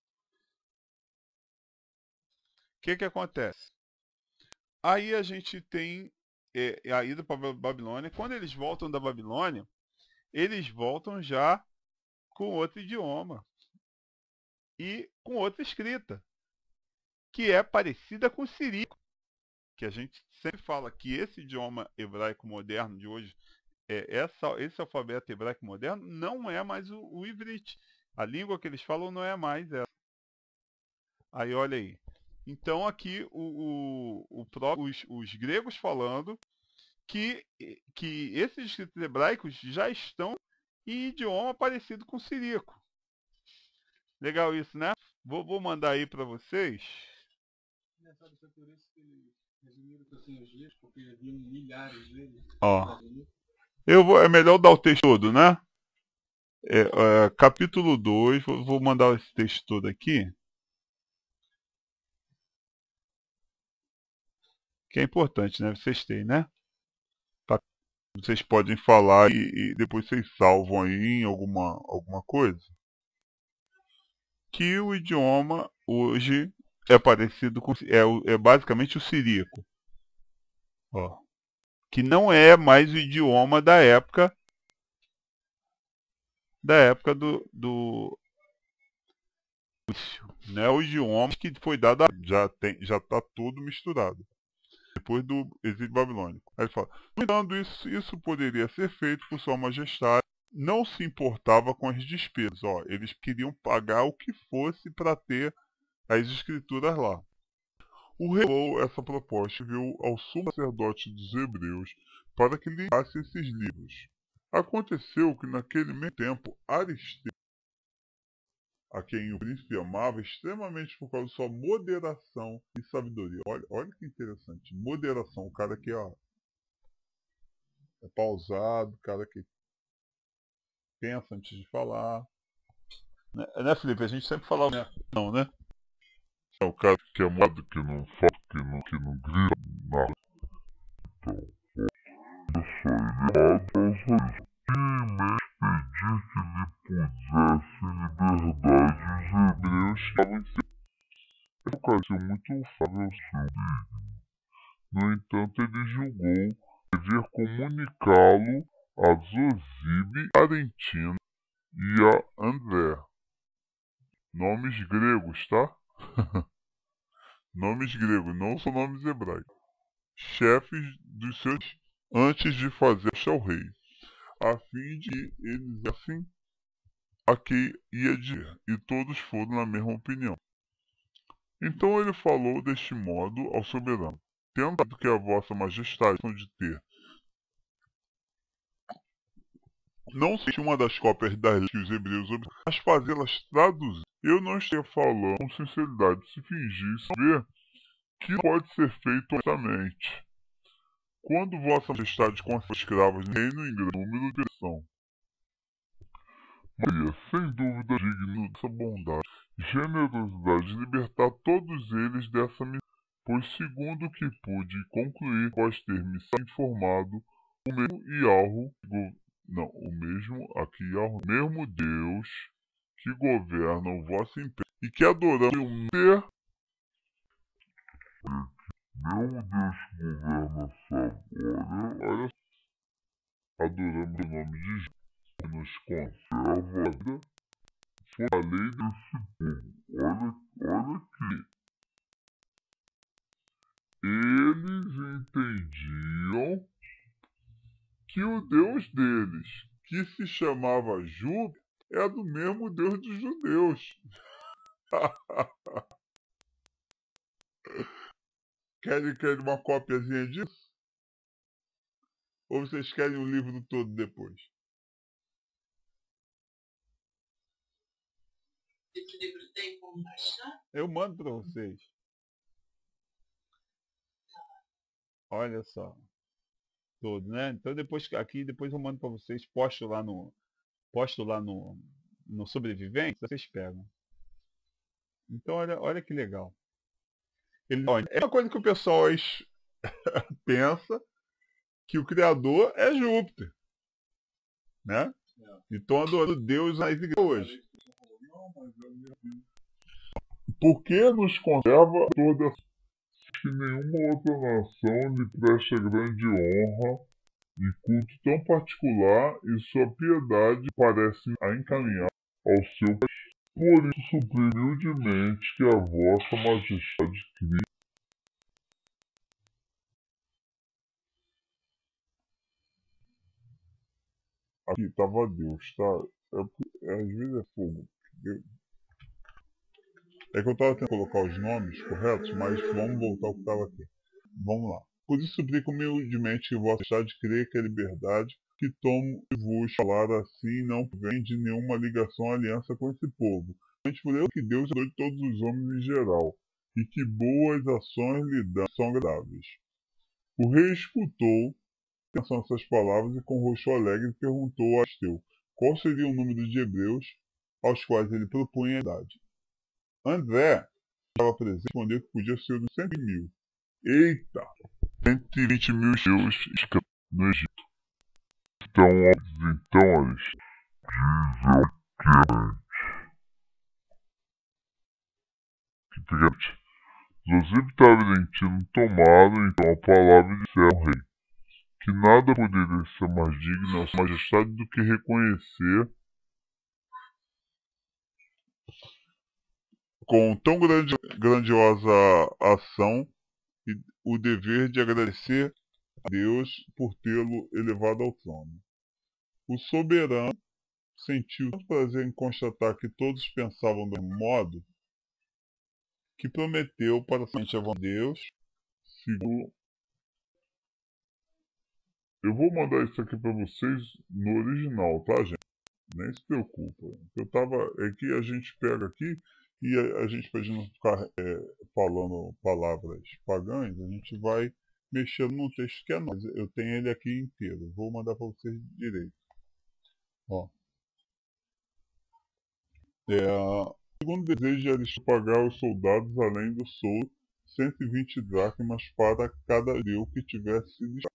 O que acontece? Aí a gente tem a ida para a Babilônia. Quando eles voltam da Babilônia, eles voltam já com outro idioma e com outra escrita, que é parecida com o siríaco, que a gente sempre fala que esse idioma hebraico moderno de hoje, esse alfabeto hebraico moderno, não é mais o ivrit. A língua que eles falam não é mais essa. Aí olha aí. Então aqui os gregos falando que esses escritos hebraicos já estão em idioma parecido com o siríaco. Legal isso, né? Vou mandar aí para vocês. Engraçado, foi por isso que eles resumiram que eu tenho os dias, porque haviam milhares deles. Ó. É melhor dar o texto todo, né? Capítulo 2, vou mandar esse texto todo aqui. Que é importante, né? Vocês têm, né? Vocês podem falar e depois vocês salvam aí em alguma coisa. Que o idioma hoje é parecido com... É basicamente o siríaco. Ó. Que não é mais o idioma da época né, o idioma que foi dado já está tudo misturado depois do exílio babilônico. Aí ele fala: no entanto, isso poderia ser feito por Sua Majestade, não se importava com as despesas. Ó, eles queriam pagar o que fosse para ter as escrituras lá. O rei levou essa proposta e enviou ao sumo sacerdote dos hebreus para que ligasse esses livros. Aconteceu que naquele mesmo tempo, Aristeu, a quem o príncipe amava extremamente por causa de sua moderação e sabedoria. Olha que interessante. Moderação, o cara que é pausado, o cara que pensa antes de falar. Né, Felipe? A gente sempre fala não, né? É o cara que é modo, que não fala, que não grita nada. Então, isso aí, ele pedir que lhe pusesse liberdade, os hebreus estavam em essa ocasião muito fável ao seu digno. No entanto, ele julgou dever comunicá-lo a Zosibe, Arentina e a André. Nomes gregos, tá? Nomes gregos, não são nomes hebraicos. Chefes dos seus antes de fazer ao rei, a fim de que eles assim a que ia dizer, e todos foram na mesma opinião. Então ele falou deste modo ao soberano: tendo que a vossa majestade de ter não sei uma das cópias das leis que os hebreus obtiveram, mas fazê-las traduzir. Eu não estou falando com sinceridade, se fingisse ver que pode ser feito honestamente. Quando vossa majestade concede escravos no reino em grande número de pressão, Maria, sem dúvida, digno dessa bondade, generosidade de libertar todos eles dessa missão. Pois, segundo o que pude concluir após ter me informado, o mesmo o mesmo Deus que governa o vosso império e que adoramos um ser. Mesmo Deus que governa essa olha, adoramos o nome de Jesus, que nos conserva a vida, foi a lei desse povo. Olha que eles entendiam que o Deus deles, que se chamava Júpiter, é do mesmo Deus dos judeus. Querem uma cópiazinha disso? Ou vocês querem o livro todo depois? Esse livro tem como baixar? Eu mando para vocês. Olha só. Todo, né? Então depois eu mando para vocês, posto lá no Sobrevivente, vocês pegam. Então olha que legal. Olha, é uma coisa que o pessoal pensa que o criador é Júpiter, né? Então adorando Deus nas igrejas hoje. Porque nos conserva toda que nenhuma outra nação lhe presta grande honra e culto tão particular, e sua piedade parece a encaminhar ao seu país. Por isso suplico humildemente que a vossa majestade crie. Aqui estava Deus, tá? Às vezes é fogo. É que eu estava tentando colocar os nomes corretos, mas vamos voltar ao que estava aqui. Vamos lá. Por isso suplico humildemente que vossa majestade creia que a liberdade que tomo e vos falar assim não vem de nenhuma ligação ou aliança com esse povo. Antes por eu que Deus é de todos os homens em geral, e que boas ações lhe dão são agradáveis. O rei escutou atenção essas palavras e com rosto alegre perguntou a Asteu qual seria o número de hebreus aos quais ele propunha a idade. André, que estava presente, respondeu que podia ser uns 100.000. Eita! 120.000 judeus escravos no Egito. Então eles dizem que José estava evidentindo tomado então a palavra de seu rei, que nada poderia ser mais digno a sua majestade do que reconhecer com tão grandiosa ação o dever de agradecer a Deus por tê-lo elevado ao trono. O soberano sentiu tanto prazer em constatar que todos pensavam do mesmo modo, que prometeu para somente a vontade de Deus, segundo... Eu vou mandar isso aqui para vocês no original, tá, gente? Nem se preocupa. É que a gente pega aqui e a gente, para não ficar falando palavras pagãs, a gente vai mexendo num texto que é nosso. Eu tenho ele aqui inteiro. Vou mandar para vocês direito. Ó. Segundo o desejo de Aristeu pagar aos soldados, além do soldo, 120 dracmas para cada judeu que tivesse sido escravo.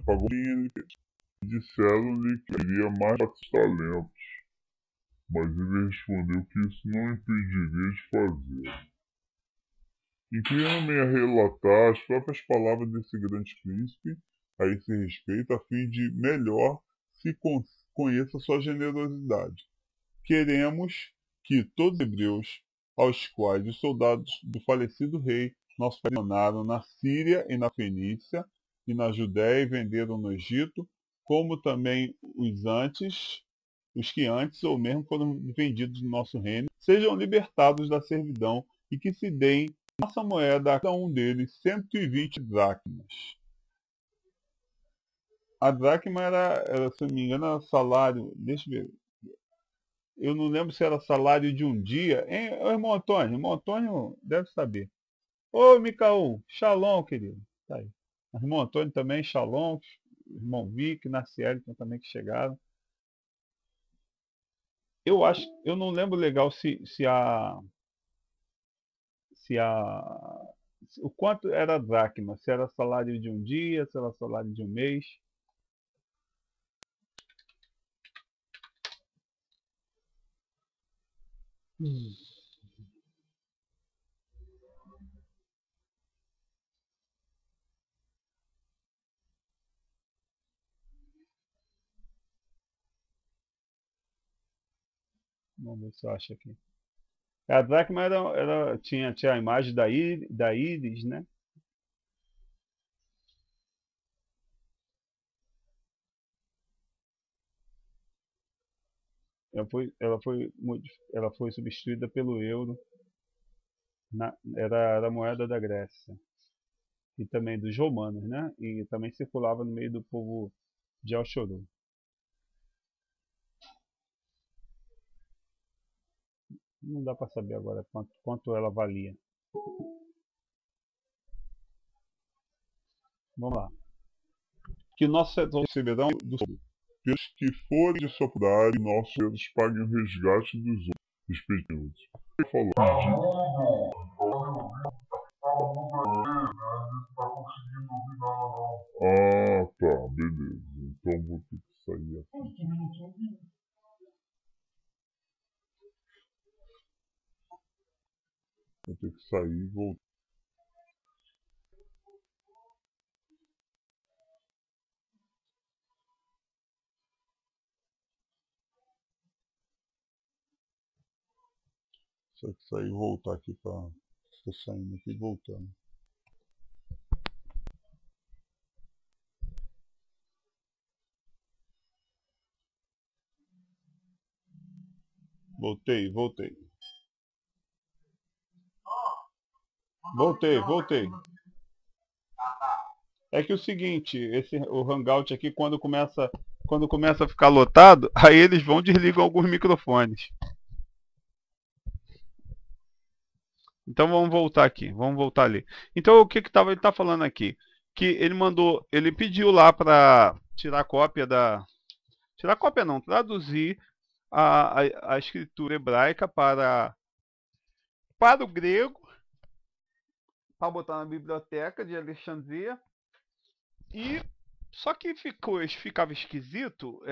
Pagou dinheiro. Disseram-lhe que queria mais 4 talentos, mas ele respondeu que isso não impediria de fazê-lo. Inclino-me a relatar as próprias palavras desse grande príncipe a esse respeito, a fim de melhor se conheça sua generosidade. Queremos que todos os hebreus, aos quais os soldados do falecido rei nosso pai abandonaram na Síria e na Fenícia, e na Judéia e venderam no Egito, como também os que antes ou mesmo foram vendidos no nosso reino, sejam libertados da servidão e que se deem nossa moeda a cada um deles 120 dracmas. A dracma era, se não me engano, salário, deixa eu ver, eu não lembro se era salário de um dia, hein, irmão Antônio deve saber. Ô, Micaú, shalom, querido, tá aí. O irmão Antônio também, shalom, irmão Vic, Narciele também que chegaram. Eu acho, eu não lembro legal o quanto era a dracma, se era salário de um dia, se era salário de um mês. Vamos ver se eu acho aqui. A dracma tinha a imagem da íris, né? Ela foi substituída pelo euro. Era a moeda da Grécia. E também dos romanos, né? E também circulava no meio do povo de Alchorô. Não dá para saber agora quanto ela valia. Vamos lá. Que nossos receberão do Pelos que forem de sua propriedade, nossos dedos paguem o resgate dos outros, respectivos. Ele falou, ah, tá, beleza. Então vou ter que sair aqui. Vou ter que sair e voltar. Só que sair e voltar aqui pra... Tô saindo aqui e voltando. Voltei. Voltei. É que o seguinte, o Hangout aqui, quando começa a ficar lotado, aí eles vão e desligam alguns microfones. Então vamos voltar aqui, vamos voltar ali. Então o que ele tá falando aqui? Que ele pediu lá para tirar cópia não, traduzir a escritura hebraica para o grego, para botar na biblioteca de Alexandria. E só que ficava esquisito,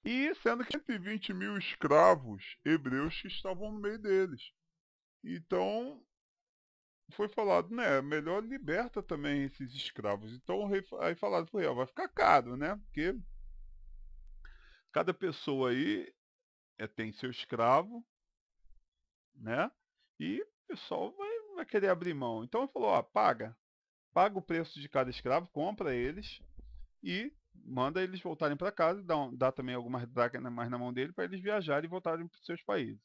e sendo que 120 mil escravos hebreus que estavam no meio deles. Então foi falado, né, melhor liberta também esses escravos. Então o rei, aí falaram pro rei, vai ficar caro, né, porque cada pessoa aí tem seu escravo, né, e o pessoal vai querer abrir mão. Então ele falou, ó, paga o preço de cada escravo, compra eles e manda eles voltarem para casa, dá também algumas dracmas mais na mão dele para eles viajarem e voltarem para os seus países.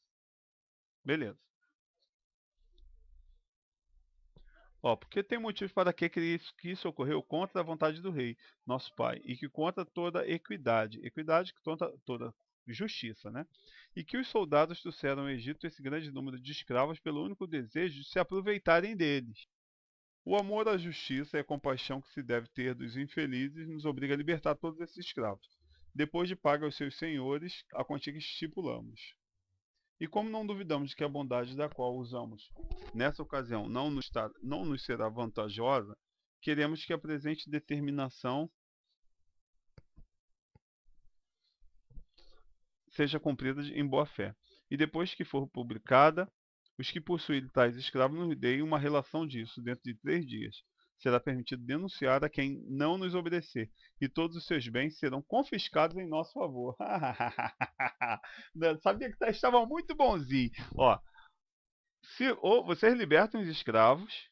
Beleza. Ó, porque tem motivos para que isso ocorreu contra a vontade do rei, nosso pai, e que contra toda equidade que contra toda justiça, né? E que os soldados trouxeram ao Egito esse grande número de escravos pelo único desejo de se aproveitarem deles. O amor à justiça e a compaixão que se deve ter dos infelizes nos obriga a libertar todos esses escravos, depois de pagar aos seus senhores a quantia que estipulamos. E como não duvidamos de que a bondade da qual usamos nessa ocasião não nos será vantajosa, queremos que a presente determinação seja cumprida em boa fé. E depois que for publicada, os que possuírem tais escravos nos deem uma relação disso dentro de 3 dias. Será permitido denunciar a quem não nos obedecer, e todos os seus bens serão confiscados em nosso favor. Sabia que estava muito bonzinho. Ó, ou vocês libertam os escravos,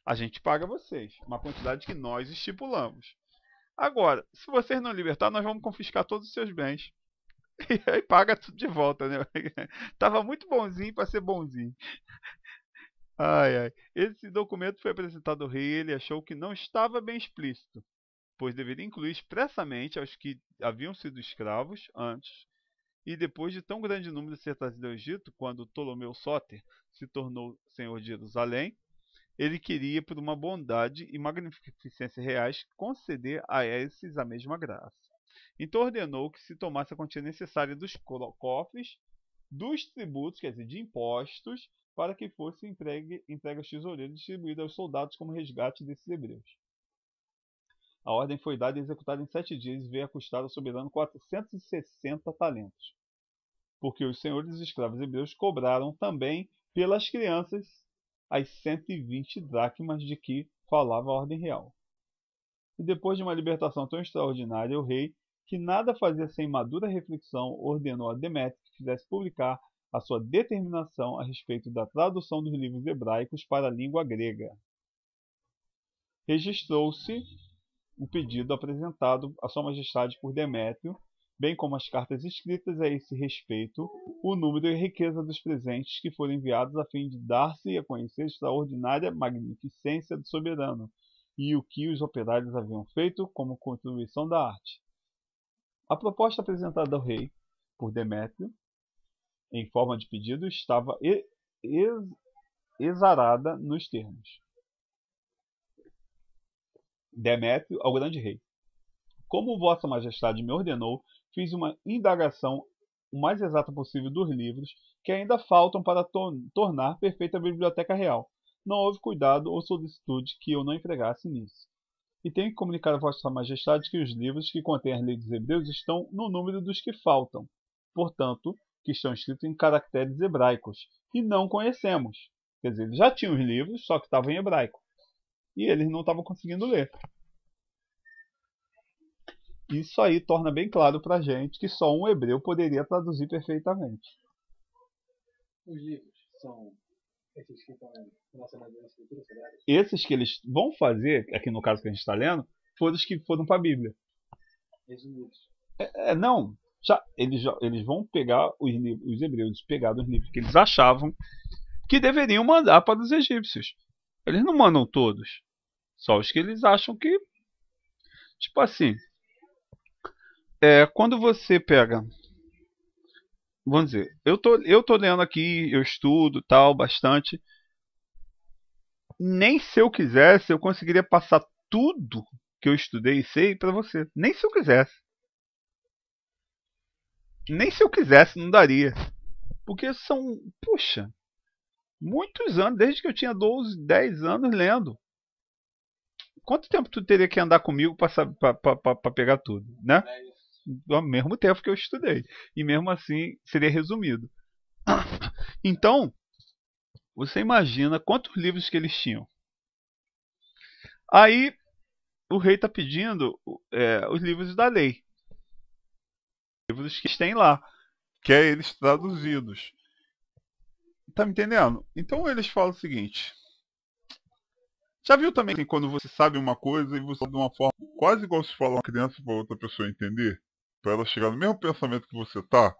a gente paga vocês, uma quantidade que nós estipulamos. Agora, se vocês não libertar, nós vamos confiscar todos os seus bens. E aí paga tudo de volta, né? Tava muito bonzinho para ser bonzinho. Ai, ai. Esse documento foi apresentado ao rei e ele achou que não estava bem explícito, pois deveria incluir expressamente aos que haviam sido escravos antes e depois de tão grande número ser trazido ao Egito, quando Ptolomeu Sóter se tornou senhor de Jerusalém, ele queria, por uma bondade e magnificência reais, conceder a esses a mesma graça. Então ordenou que se tomasse a quantia necessária dos cofres, dos tributos, quer dizer, de impostos, para que fosse entregue aos tesoureiros e distribuído aos soldados como resgate desses hebreus. A ordem foi dada e executada em 7 dias e veio a custar ao soberano 460 talentos, porque os senhores dos escravos hebreus cobraram também pelas crianças as 120 dracmas de que falava a ordem real. E depois de uma libertação tão extraordinária, o rei, que nada fazia sem madura reflexão, ordenou a Demétrio que fizesse publicar a sua determinação a respeito da tradução dos livros hebraicos para a língua grega. Registrou-se o pedido apresentado a Sua Majestade por Demétrio, bem como as cartas escritas a esse respeito, o número e a riqueza dos presentes que foram enviados a fim de dar-se a conhecer a extraordinária magnificência do soberano e o que os operários haviam feito como contribuição da arte. A proposta apresentada ao rei por Demétrio, em forma de pedido, estava exarada nos termos. Demétrio ao grande rei: como Vossa Majestade me ordenou, fiz uma indagação o mais exata possível dos livros que ainda faltam para tornar perfeita a biblioteca real. Não houve cuidado ou solicitude que eu não empregasse nisso. E tenho que comunicar a Vossa Majestade que os livros que contêm as leis dos hebreus estão no número dos que faltam, portanto, que estão escritos em caracteres hebraicos, e não conhecemos. Quer dizer, eles já tinham os livros, só que estavam em hebraico. E eles não estavam conseguindo ler. Isso aí torna bem claro para a gente que só um hebreu poderia traduzir perfeitamente. Os livros são esses que estão relacionados à escritura sagrada? Esses que eles vão fazer, aqui no caso que a gente está lendo, foram os que foram para a Bíblia. Resumidos. Não. Eles vão pegar os hebreus, pegaram os livros que eles achavam que deveriam mandar para os egípcios. Eles não mandam todos. Só os que eles acham que... Tipo assim... quando você pega... Vamos dizer, eu tô lendo aqui, eu estudo tal, bastante. Nem se eu quisesse, eu conseguiria passar tudo que eu estudei e sei para você. Nem se eu quisesse. Nem se eu quisesse, não daria. Porque são, puxa, muitos anos, desde que eu tinha 12, 10 anos lendo. Quanto tempo tu teria que andar comigo para pegar tudo, né? Ao mesmo tempo que eu estudei. E mesmo assim, seria resumido. Então, você imagina quantos livros que eles tinham. Aí, o rei está pedindo os livros da lei. Livros que têm lá. Que é eles traduzidos. Tá me entendendo? Então eles falam o seguinte. Já viu também que quando você sabe uma coisa e você de uma forma quase igual se falar uma criança para outra pessoa entender? Para ela chegar no mesmo pensamento que você tá,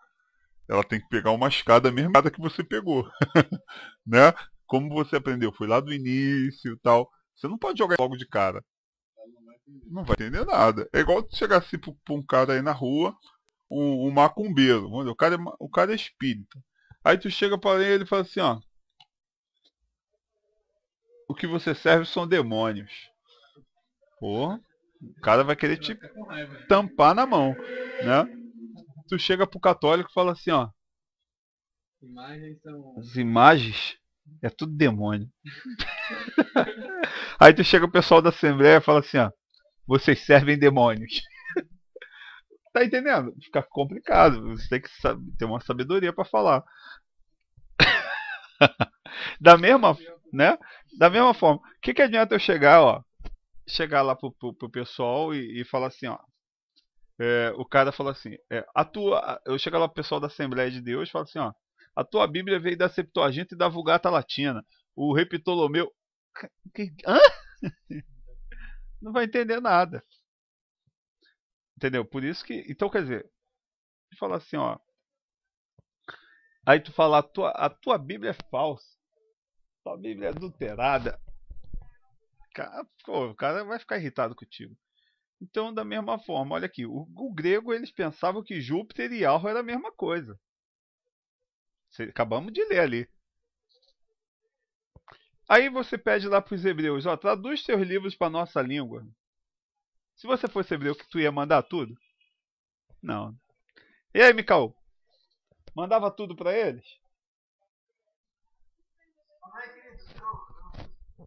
ela tem que pegar uma escada, a mesma escada que você pegou. Né? Como você aprendeu? Foi lá do início e tal. Você não pode jogar logo de cara. Não vai entender nada. É igual tu chegar assim pra um cara aí na rua, um macumbeiro. O cara é espírita. Aí tu chega para ele e fala assim, ó. O que você serve são demônios. Porra. O cara vai querer te tampar na mão, né? Tu chega pro católico e fala assim, ó. Imagens são... As imagens é tudo demônio. Aí tu chega o pessoal da Assembleia e fala assim, ó. Vocês servem demônios. Tá entendendo? Fica complicado. Você tem que ter uma sabedoria para falar. Da mesma, né? Da mesma forma. O que adianta eu chegar, ó? Chegar lá pro pessoal e falar assim, ó. O cara fala assim, eu chego lá pro pessoal da Assembleia de Deus e falo assim, ó. A tua Bíblia veio da Septuaginta e da Vulgata Latina. O rei Ptolomeu... Hã? Não vai entender nada. Entendeu? Por isso que... Então, quer dizer... Tu fala assim, ó... Aí tu fala, a tua Bíblia é falsa. A tua Bíblia é adulterada. O cara vai ficar irritado contigo. Então, da mesma forma, olha aqui. O grego, eles pensavam que Júpiter e Alro era a mesma coisa. Acabamos de ler ali. Aí você pede lá para os hebreus, ó, traduz seus livros para nossa língua. Se você fosse hebreu, que tu ia mandar tudo? Não. E aí, Mikau? Mandava tudo pra eles?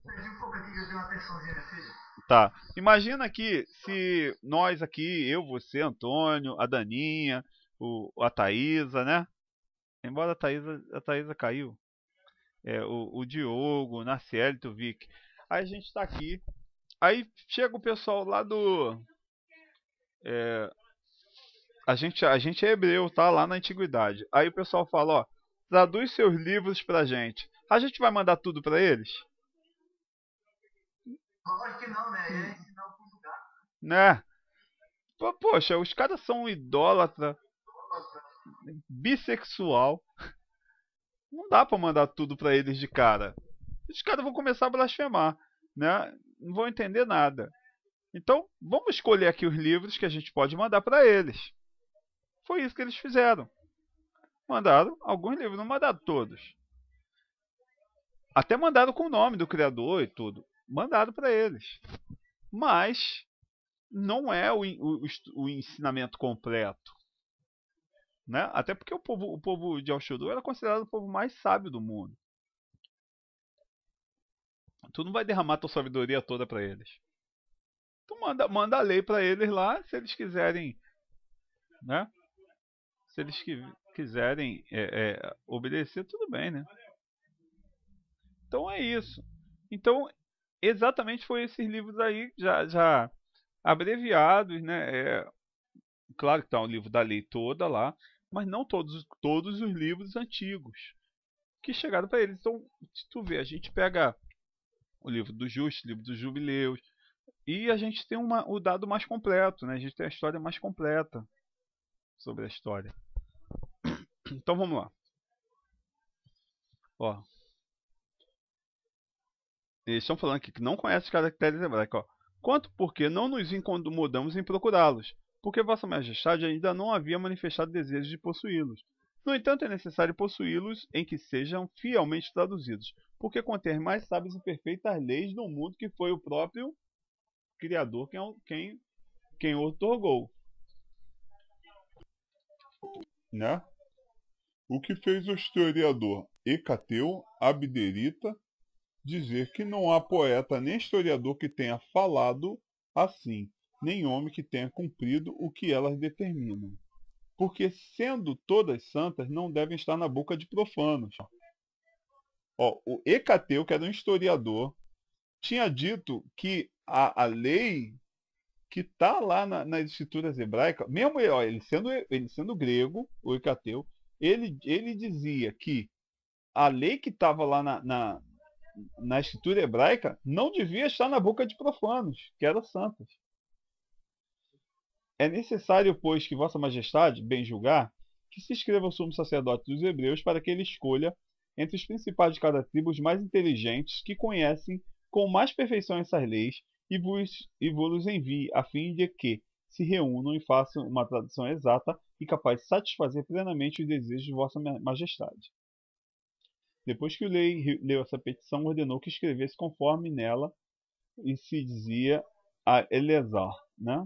Perdi um pouco aqui que eu dei uma atençãozinha, minha filha. Tá. Imagina aqui, se nós aqui, eu, você, Antônio, a Daninha, a Thaísa, né? Embora a Thaísa caiu. O Diogo, o Narciélio, o Vic. Aí a gente tá aqui. Aí chega o pessoal lá do... A gente é hebreu, tá? Lá na antiguidade. Aí o pessoal fala, ó, traduz seus livros pra gente. A gente vai mandar tudo pra eles? Lógico que não, né? É ensinar o conjugado. Né? Poxa, os caras são idólatra, bissexual. Não dá pra mandar tudo pra eles de cara. Os caras vão começar a blasfemar, né? Não vão entender nada. Então, vamos escolher aqui os livros que a gente pode mandar pra eles. Foi isso que eles fizeram. Mandaram alguns livros, não mandaram todos. Até mandaram com o nome do criador e tudo. Mandaram para eles. Mas não é o ensinamento completo. Né? Até porque o povo de Al-Shudu era considerado o povo mais sábio do mundo. Tu não vai derramar tua sabedoria toda para eles. Tu manda a lei para eles lá, se eles quiserem, né? Se eles quiserem obedecer, tudo bem, né? Então é isso. Então, exatamente foi esses livros aí, já abreviados, né? Claro que está o livro da lei toda lá, mas não todos os livros antigos que chegaram para eles. Então, se tu vê, a gente pega o livro dos justos, o livro dos jubileus, e a gente tem o dado mais completo, né? A gente tem a história mais completa sobre a história. Então vamos lá. Ó. Eles estão falando aqui que não conhecem os caracteres hebraicos. Ó. Quanto porque não nos incomodamos em procurá-los, porque Vossa Majestade ainda não havia manifestado desejo de possuí-los. No entanto, é necessário possuí-los em que sejam fielmente traduzidos, porque contém mais sábias e perfeitas leis do mundo que foi o próprio Criador quem otorgou. Né? O que fez o historiador Hecateu Abderita dizer que não há poeta nem historiador que tenha falado assim, nem homem que tenha cumprido o que elas determinam. Porque, sendo todas santas, não devem estar na boca de profanos. Ó, o Hecateu, que era um historiador, tinha dito que a lei que está lá nas escrituras hebraicas, mesmo ele sendo grego, o Hecateu, ele dizia que a lei que estava lá na escritura hebraica não devia estar na boca de profanos, que eram santas. É necessário, pois, que Vossa Majestade, bem julgar, que se escreva o sumo sacerdote dos hebreus para que ele escolha entre os principais de cada tribo os mais inteligentes que conhecem com mais perfeição essas leis e vos envie, a fim de que se reúnam e façam uma tradução exata e capaz de satisfazer plenamente os desejos de Vossa Majestade. Depois que o rei leu essa petição, ordenou que escrevesse conforme nela e se dizia a Eleazar, né?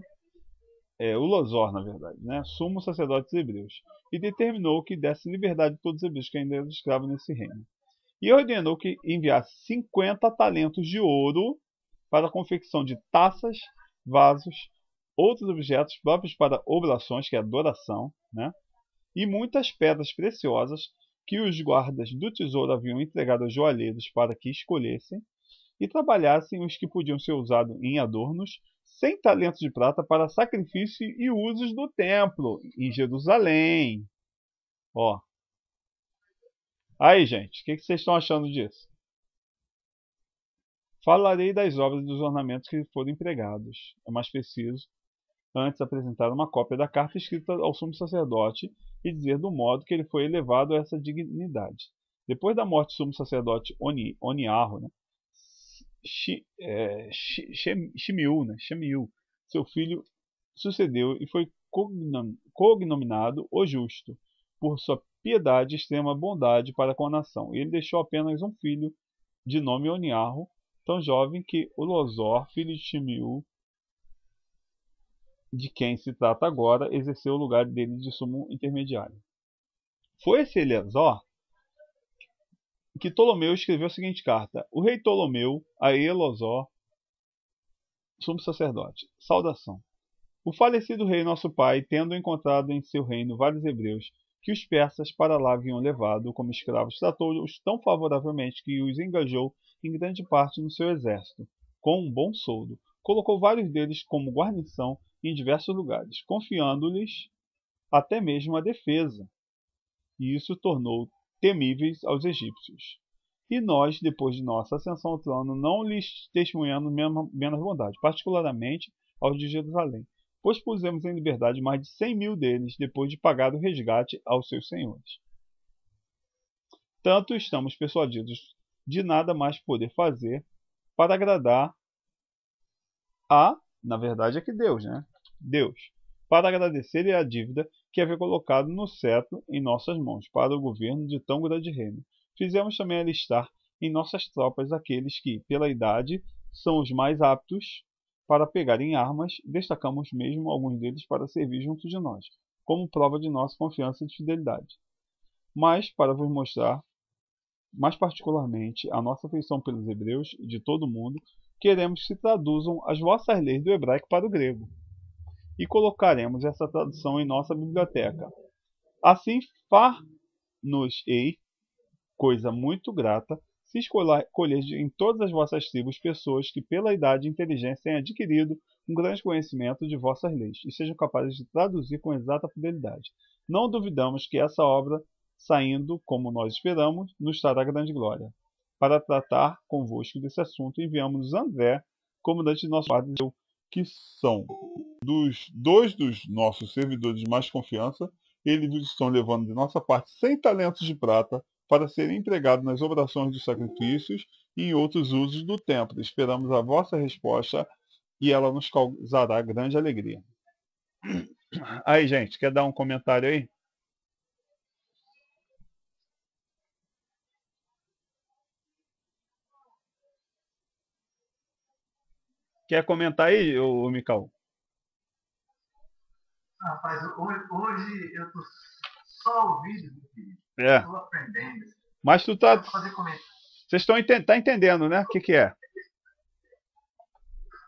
O Losor, na verdade, né? Sumo sacerdote dos hebreus, e determinou que desse liberdade a todos os hebreus que ainda eram escravos nesse reino. E ordenou que enviasse 50 talentos de ouro para a confecção de taças, vasos, outros objetos próprios para oblações, que é adoração, né? E muitas pedras preciosas que os guardas do tesouro haviam entregado aos joalheiros para que escolhessem e trabalhassem os que podiam ser usados em adornos, 100 talentos de prata para sacrifício e usos do templo em Jerusalém. Ó. Aí, gente, o que vocês estão achando disso? Falarei das obras e dos ornamentos que foram empregados. É mais preciso antes apresentar uma cópia da carta escrita ao sumo sacerdote e dizer do modo que ele foi elevado a essa dignidade. Depois da morte do sumo sacerdote Oniarro, né, Shemiu, seu filho, sucedeu e foi cognominado o Justo, por sua piedade e extrema bondade para com a nação. Ele deixou apenas um filho, de nome Oniarro, tão jovem que o Losor, filho de Shemiu, de quem se trata agora, exerceu o lugar dele de sumo intermediário. Foi esse Eleazar que Ptolomeu escreveu a seguinte carta: o rei Ptolomeu a Eleazar, sumo sacerdote, saudação. O falecido rei nosso pai, tendo encontrado em seu reino vários hebreus que os persas para lá haviam levado como escravos, tratou-os tão favoravelmente que os engajou em grande parte no seu exército, com um bom soldo. Colocou vários deles como guarnição em diversos lugares, confiando-lhes até mesmo a defesa, e isso tornou temíveis aos egípcios. E nós, depois de nossa ascensão ao trono, não lhes testemunhamos menos bondade, particularmente aos de Jerusalém, pois pusemos em liberdade mais de 100.000 deles, depois de pagar o resgate aos seus senhores. Tanto estamos persuadidos de nada mais poder fazer para agradar na verdade é que Deus, né? Deus, para agradecer a dívida que havia colocado no cetro em nossas mãos, para o governo de tão grande reino. Fizemos também alistar em nossas tropas aqueles que, pela idade, são os mais aptos para pegarem armas, destacamos mesmo alguns deles para servir junto de nós, como prova de nossa confiança e fidelidade. Mas, para vos mostrar, mais particularmente, a nossa afeição pelos hebreus de todo o mundo, queremos que se traduzam as vossas leis do hebraico para o grego, e colocaremos essa tradução em nossa biblioteca. Assim, far-nos-ei, coisa muito grata, se escolher em todas as vossas tribos pessoas que pela idade e inteligência tenham adquirido um grande conhecimento de vossas leis, e sejam capazes de traduzir com exata fidelidade. Não duvidamos que essa obra, saindo como nós esperamos, nos trará grande glória. Para tratar convosco desse assunto, enviamos André, comandante de nosso guarda, que são dois dos nossos servidores de mais confiança. Eles nos estão levando de nossa parte 100 talentos de prata para serem empregados nas operações dos sacrifícios e em outros usos do templo. Esperamos a vossa resposta e ela nos causará grande alegria. Aí, gente, quer dar um comentário aí? Quer comentar aí, ô Mikau? Rapaz, hoje eu tô só ouvindo, É. tô aprendendo. Mas tu tá. Fazer comentário. Vocês estão entendendo, né? O que é?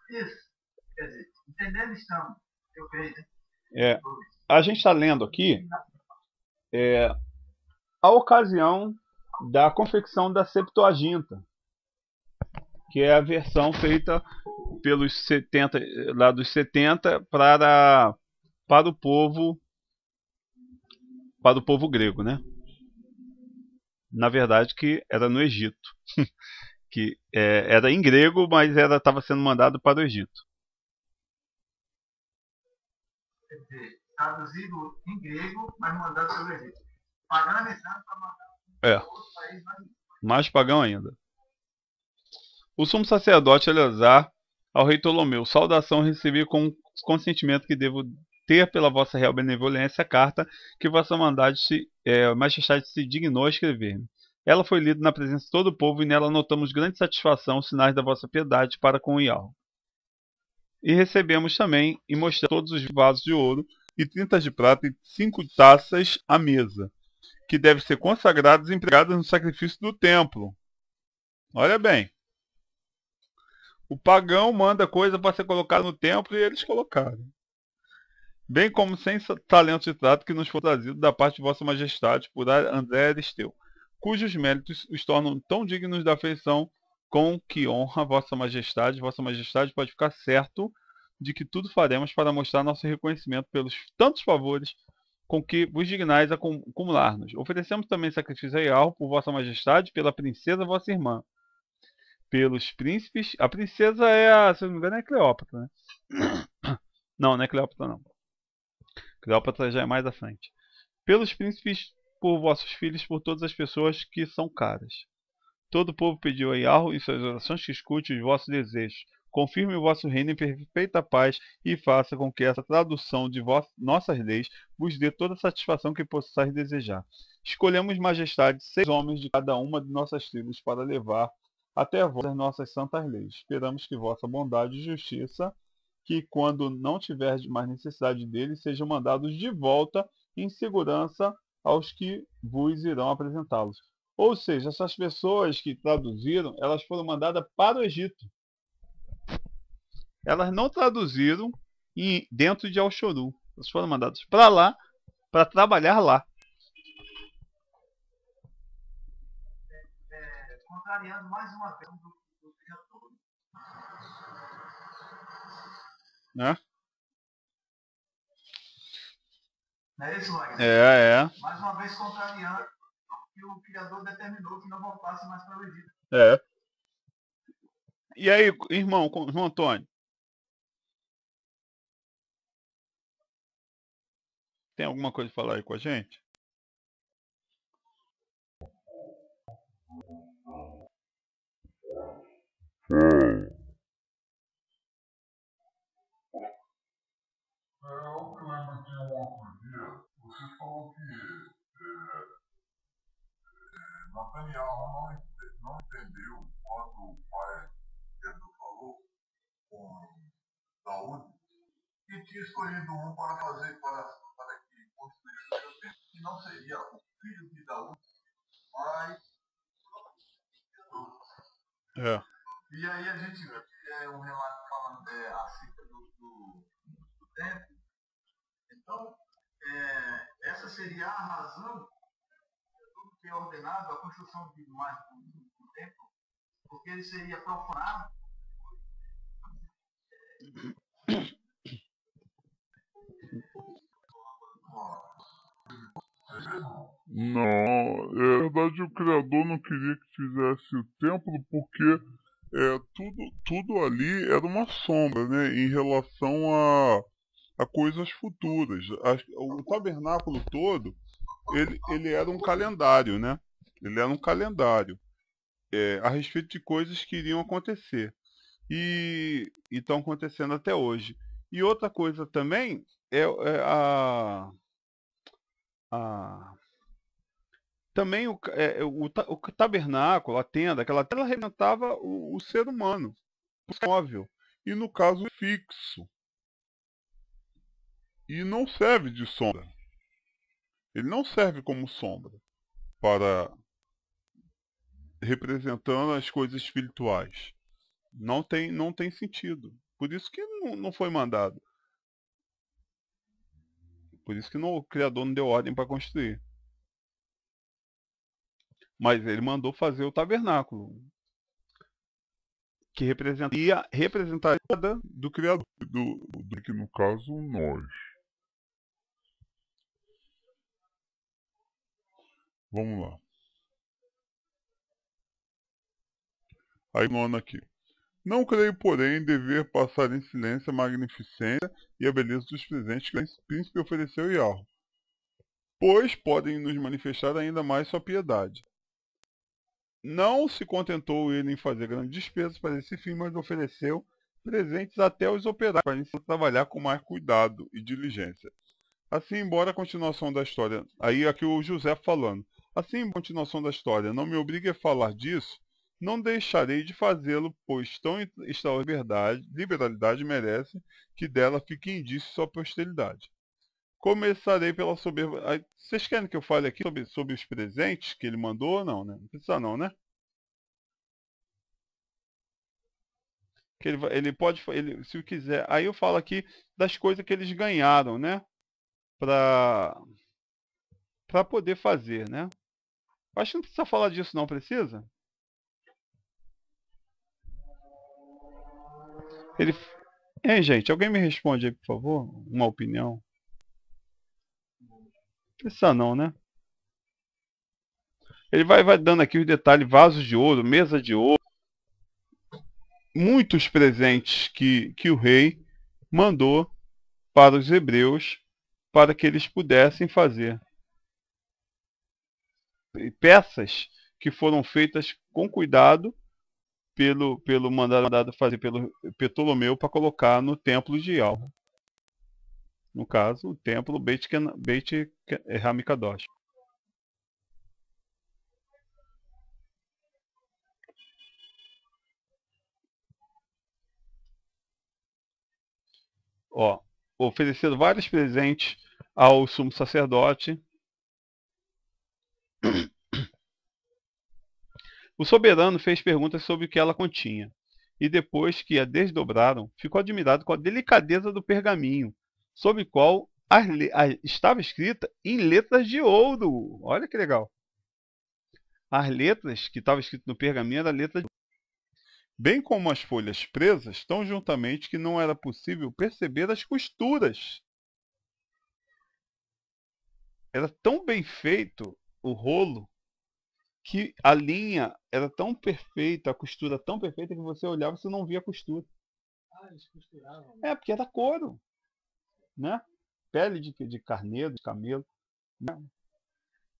Isso. Quer dizer, entendendo estamos, eu creio, né? É. A gente está lendo aqui a ocasião da confecção da Septuaginta, que é a versão feita pelos 70, lá dos 70 para o povo grego, né? Na verdade que era no Egito, que era em grego, mas estava sendo mandado para o Egito. Quer dizer, traduzido em grego, mas mandado pelo Egito. Pagando a mensagem para mandar para outro país, mais pagão ainda. O sumo sacerdote Eleazar ao rei Ptolomeu: saudação, recebi com consentimento que devo ter pela vossa real benevolência a carta que vossa majestade se dignou a escrever-me. Ela foi lida na presença de todo o povo e nela notamos grande satisfação, sinais da vossa piedade para com o Ial. E recebemos também e mostramos todos os vasos de ouro e 30 de prata e 5 taças à mesa, que devem ser consagradas e empregadas no sacrifício do templo. Olha bem. O pagão manda coisa para ser colocada no templo e eles colocaram. Bem como 100 talentos de prata que nos foi trazido da parte de vossa majestade por André Aristeu, cujos méritos os tornam tão dignos da afeição com que honra vossa majestade. Vossa majestade pode ficar certo de que tudo faremos para mostrar nosso reconhecimento pelos tantos favores com que vos dignais a acumular-nos. Oferecemos também sacrifício real por vossa majestade, pela princesa vossa irmã, pelos príncipes. A princesa se não me engano, é Cleópatra, né? Não é Cleópatra, não. Cleópatra já é mais à frente. Pelos príncipes, por vossos filhos, por todas as pessoas que são caras. Todo o povo pediu a Iarro em suas orações que escute os vossos desejos. Confirme o vosso reino em perfeita paz e faça com que essa tradução de nossas leis vos dê toda a satisfação que possais desejar. Escolhemos, majestade, 6 homens de cada uma de nossas tribos para levar até vós as nossas santas leis. Esperamos que vossa bondade e justiça que, quando não tiver mais necessidade deles, sejam mandados de volta em segurança aos que vos irão apresentá-los. Ou seja, essas pessoas que traduziram, elas foram mandadas para o Egito. Elas não traduziram dentro de Al-Shoru. Elas foram mandadas para lá, para trabalhar lá. Contrariando mais uma vez do dia todo. Né? Não é isso, Wagner? É. Mais uma vez contrariando que o Criador determinou que não voltasse mais para o Egito. É. E aí, irmão Antônio? Tem alguma coisa para falar aí com a gente? Eu me lembro que um outro dia você falou que Nathaniel não entendeu quando o pai Pedro falou com Daúde que tinha escolhido um para que construísse o seu templo, que não seria o filho de Daúde, mas E aí a gente vê que um relato falando acerca do templo. Então, essa seria a razão de tudo que é ordenado, a construção de mais do templo, porque ele seria profanado. Não, é verdade, o Criador não queria que fizesse o templo porque tudo ali era uma sombra, né, em relação a coisas futuras. O tabernáculo todo, ele era um calendário, né? Ele era um calendário a respeito de coisas que iriam acontecer. E estão acontecendo até hoje. E outra coisa também é também o tabernáculo, a tenda, aquela tenda representava o ser humano, o móvel, e no caso fixo. E não serve de sombra. Ele não serve como sombra para representando as coisas espirituais. Não tem sentido. Por isso que não foi mandado. Por isso que o Criador não deu ordem para construir. Mas ele mandou fazer o tabernáculo, que representaria do Criador, que no caso nós. Vamos lá. Aí nona aqui. Não creio, porém, dever passar em silêncio a magnificência e a beleza dos presentes que o príncipe ofereceu e Yarro, pois podem nos manifestar ainda mais sua piedade. Não se contentou ele em fazer grandes despesas para esse fim, mas ofereceu presentes até aos operários para ensinar a trabalhar com mais cuidado e diligência. Assim, embora a continuação da história... Aí aqui o José falando. Assim, a continuação da história não me obrigue a falar disso, não deixarei de fazê-lo, pois tão extraordinária liberalidade merece que dela fique indício sua posteridade. Começarei pela soberba. Vocês querem que eu fale aqui sobre os presentes que ele mandou ou não, né? Não precisa não, né? Que ele pode, se quiser. Aí eu falo aqui das coisas que eles ganharam, né? Para poder fazer, né? Acho que não precisa falar disso não, precisa? Hein, gente? Alguém me responde aí, por favor? Uma opinião? Precisa não, né? Ele vai dando aqui os detalhes, vasos de ouro, mesa de ouro, muitos presentes que o rei mandou para os hebreus para que eles pudessem fazer. Peças que foram feitas com cuidado pelo mandado fazer pelo Ptolomeu para colocar no templo de Al. No caso, o templo Beit Hamikadosh. Ó, oferecendo vários presentes ao sumo sacerdote. O soberano fez perguntas sobre o que ela continha, e depois que a desdobraram, ficou admirado com a delicadeza do pergaminho, sobre o qual estava escrita em letras de ouro. Olha que legal. As letras que estavam escritas no pergaminho eram letras de ouro. Bem como as folhas presas, tão juntamente que não era possível perceber as costuras. Era tão bem feito o rolo, que a linha era tão perfeita, a costura tão perfeita, que você olhava e você não via a costura. Ah, eles costuravam. É, porque era couro, né? Pele de carneiro, de camelo, né?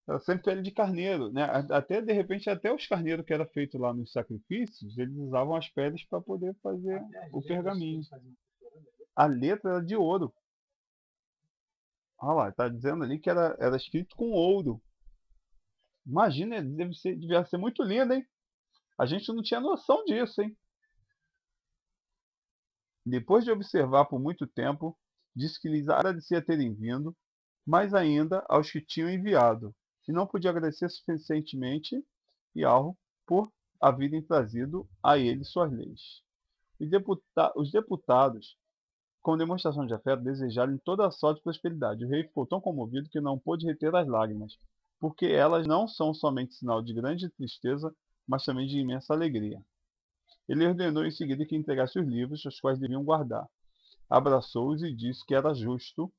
Era sempre pele de carneiro, né? Até, de repente, até os carneiros que era feito lá nos sacrifícios, eles usavam as peles para poder fazer o pergaminho. A letra era de ouro. Olha lá, está dizendo ali que era escrito com ouro. Imagina, devia ser muito lindo, hein? A gente não tinha noção disso, hein? Depois de observar por muito tempo, disse que lhes agradecia terem vindo, mas ainda aos que tinham enviado, e não podia agradecer suficientemente Yahweh por haverem trazido a ele suas leis. Os deputados, com demonstração de afeto, desejaram toda a sorte e prosperidade. O rei ficou tão comovido que não pôde reter as lágrimas, porque elas não são somente sinal de grande tristeza, mas também de imensa alegria. Ele ordenou em seguida que entregasse os livros, os quais deviam guardar. Abraçou-os e disse que era justo,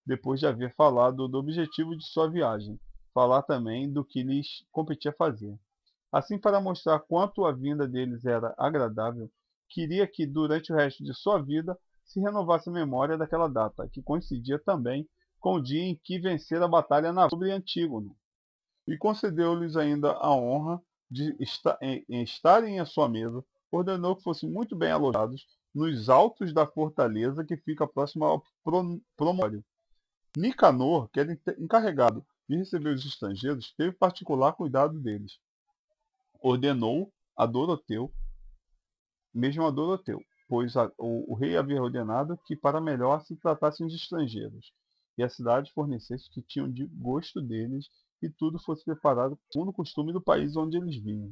depois de haver falado do objetivo de sua viagem, falar também do que lhes competia fazer. Assim, para mostrar quanto a vinda deles era agradável, queria que, durante o resto de sua vida, se renovasse a memória daquela data, que coincidia também com o dia em que vencera a batalha naval sobre Antígono. E concedeu-lhes ainda a honra de estarem à sua mesa, ordenou que fossem muito bem alojados nos altos da fortaleza que fica próximo ao Promório. Nicanor, que era encarregado de receber os estrangeiros, teve particular cuidado deles. Ordenou a Doroteu, pois o rei havia ordenado que para melhor se tratassem de estrangeiros, e a cidade fornecesse o que tinham de gosto deles, e tudo fosse preparado segundo o costume do país onde eles vinham.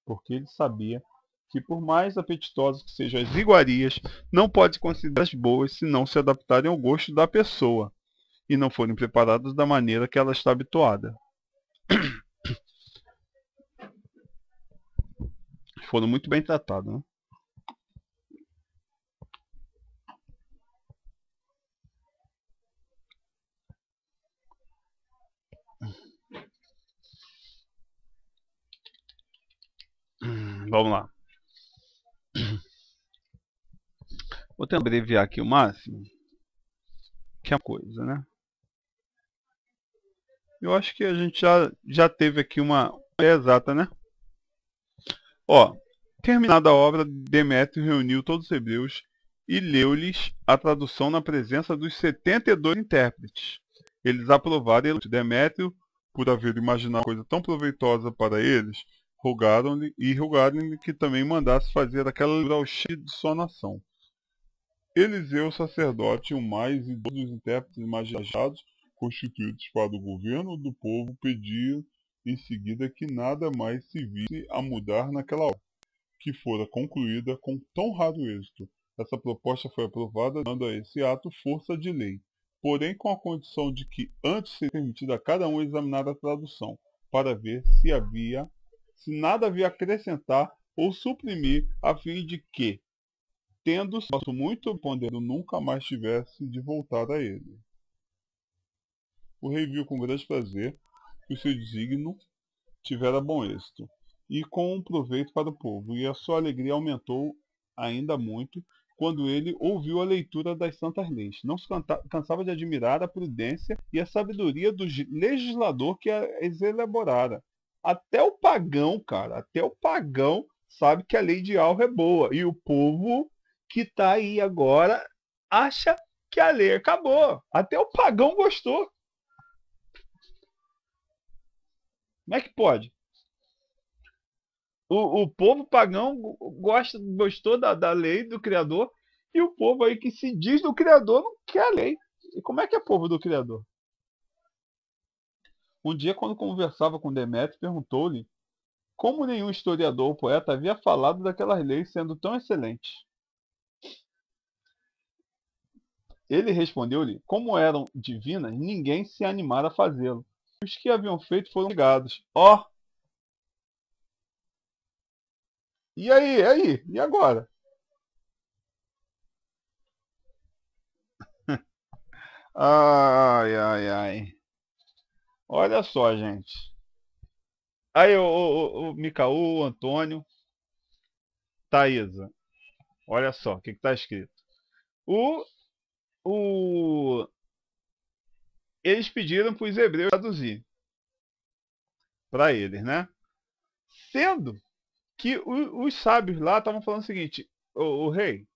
Porque ele sabia que, por mais apetitosas que sejam as iguarias, não pode considerá-las boas se não se adaptarem ao gosto da pessoa, e não forem preparadas da maneira que ela está habituada. Foram muito bem tratados, né? Vamos lá. Vou tentar abreviar aqui o máximo. Que é uma coisa, né? Eu acho que a gente já teve aqui uma exata, né? Ó, terminada a obra, Demétrio reuniu todos os hebreus e leu-lhes a tradução na presença dos 72 intérpretes. Eles aprovaram Demétrio, por haver imaginado coisa tão proveitosa para eles, rogaram-lhe que também mandasse fazer aquela leitura ao chefe de sua nação. Eliseu, sacerdote, e o mais idoso dos intérpretes magistrados, constituídos para o governo do povo, pediam em seguida que nada mais se visse a mudar naquela obra, que fora concluída com tão raro êxito. Essa proposta foi aprovada, dando a esse ato força de lei, porém com a condição de que antes seria permitido a cada um examinar a tradução, para ver se nada havia a acrescentar ou suprimir, a fim de que, tendo sido muito ponderado, nunca mais tivesse de voltar a ele. O rei viu com grande prazer que o seu desígnio tivera bom êxito, e com um proveito para o povo, e a sua alegria aumentou ainda muito quando ele ouviu a leitura das santas leis. Não se cansava de admirar a prudência e a sabedoria do legislador que as elaborara. Até o pagão, cara, até o pagão sabe que a lei de Yahweh é boa, e o povo que está aí agora acha que a lei acabou. Até o pagão gostou. Como é que pode? O povo pagão gostou da lei do Criador, E o povo aí que se diz do Criador não quer a lei. E como é que é povo do Criador? Um dia, quando conversava com Demétrio, perguntou-lhe como nenhum historiador ou poeta havia falado daquelas leis sendo tão excelentes. Ele respondeu-lhe, como eram divinas, ninguém se animara a fazê-lo. Os que haviam feito foram obrigados. Ó! E aí? E agora? Ai. Olha só, gente. Aí, o Micaú, o Antônio, Thaisa. Olha só, o que está escrito. Eles pediram para os hebreus traduzir para eles, né? Sendo que os sábios lá estavam falando o seguinte, o rei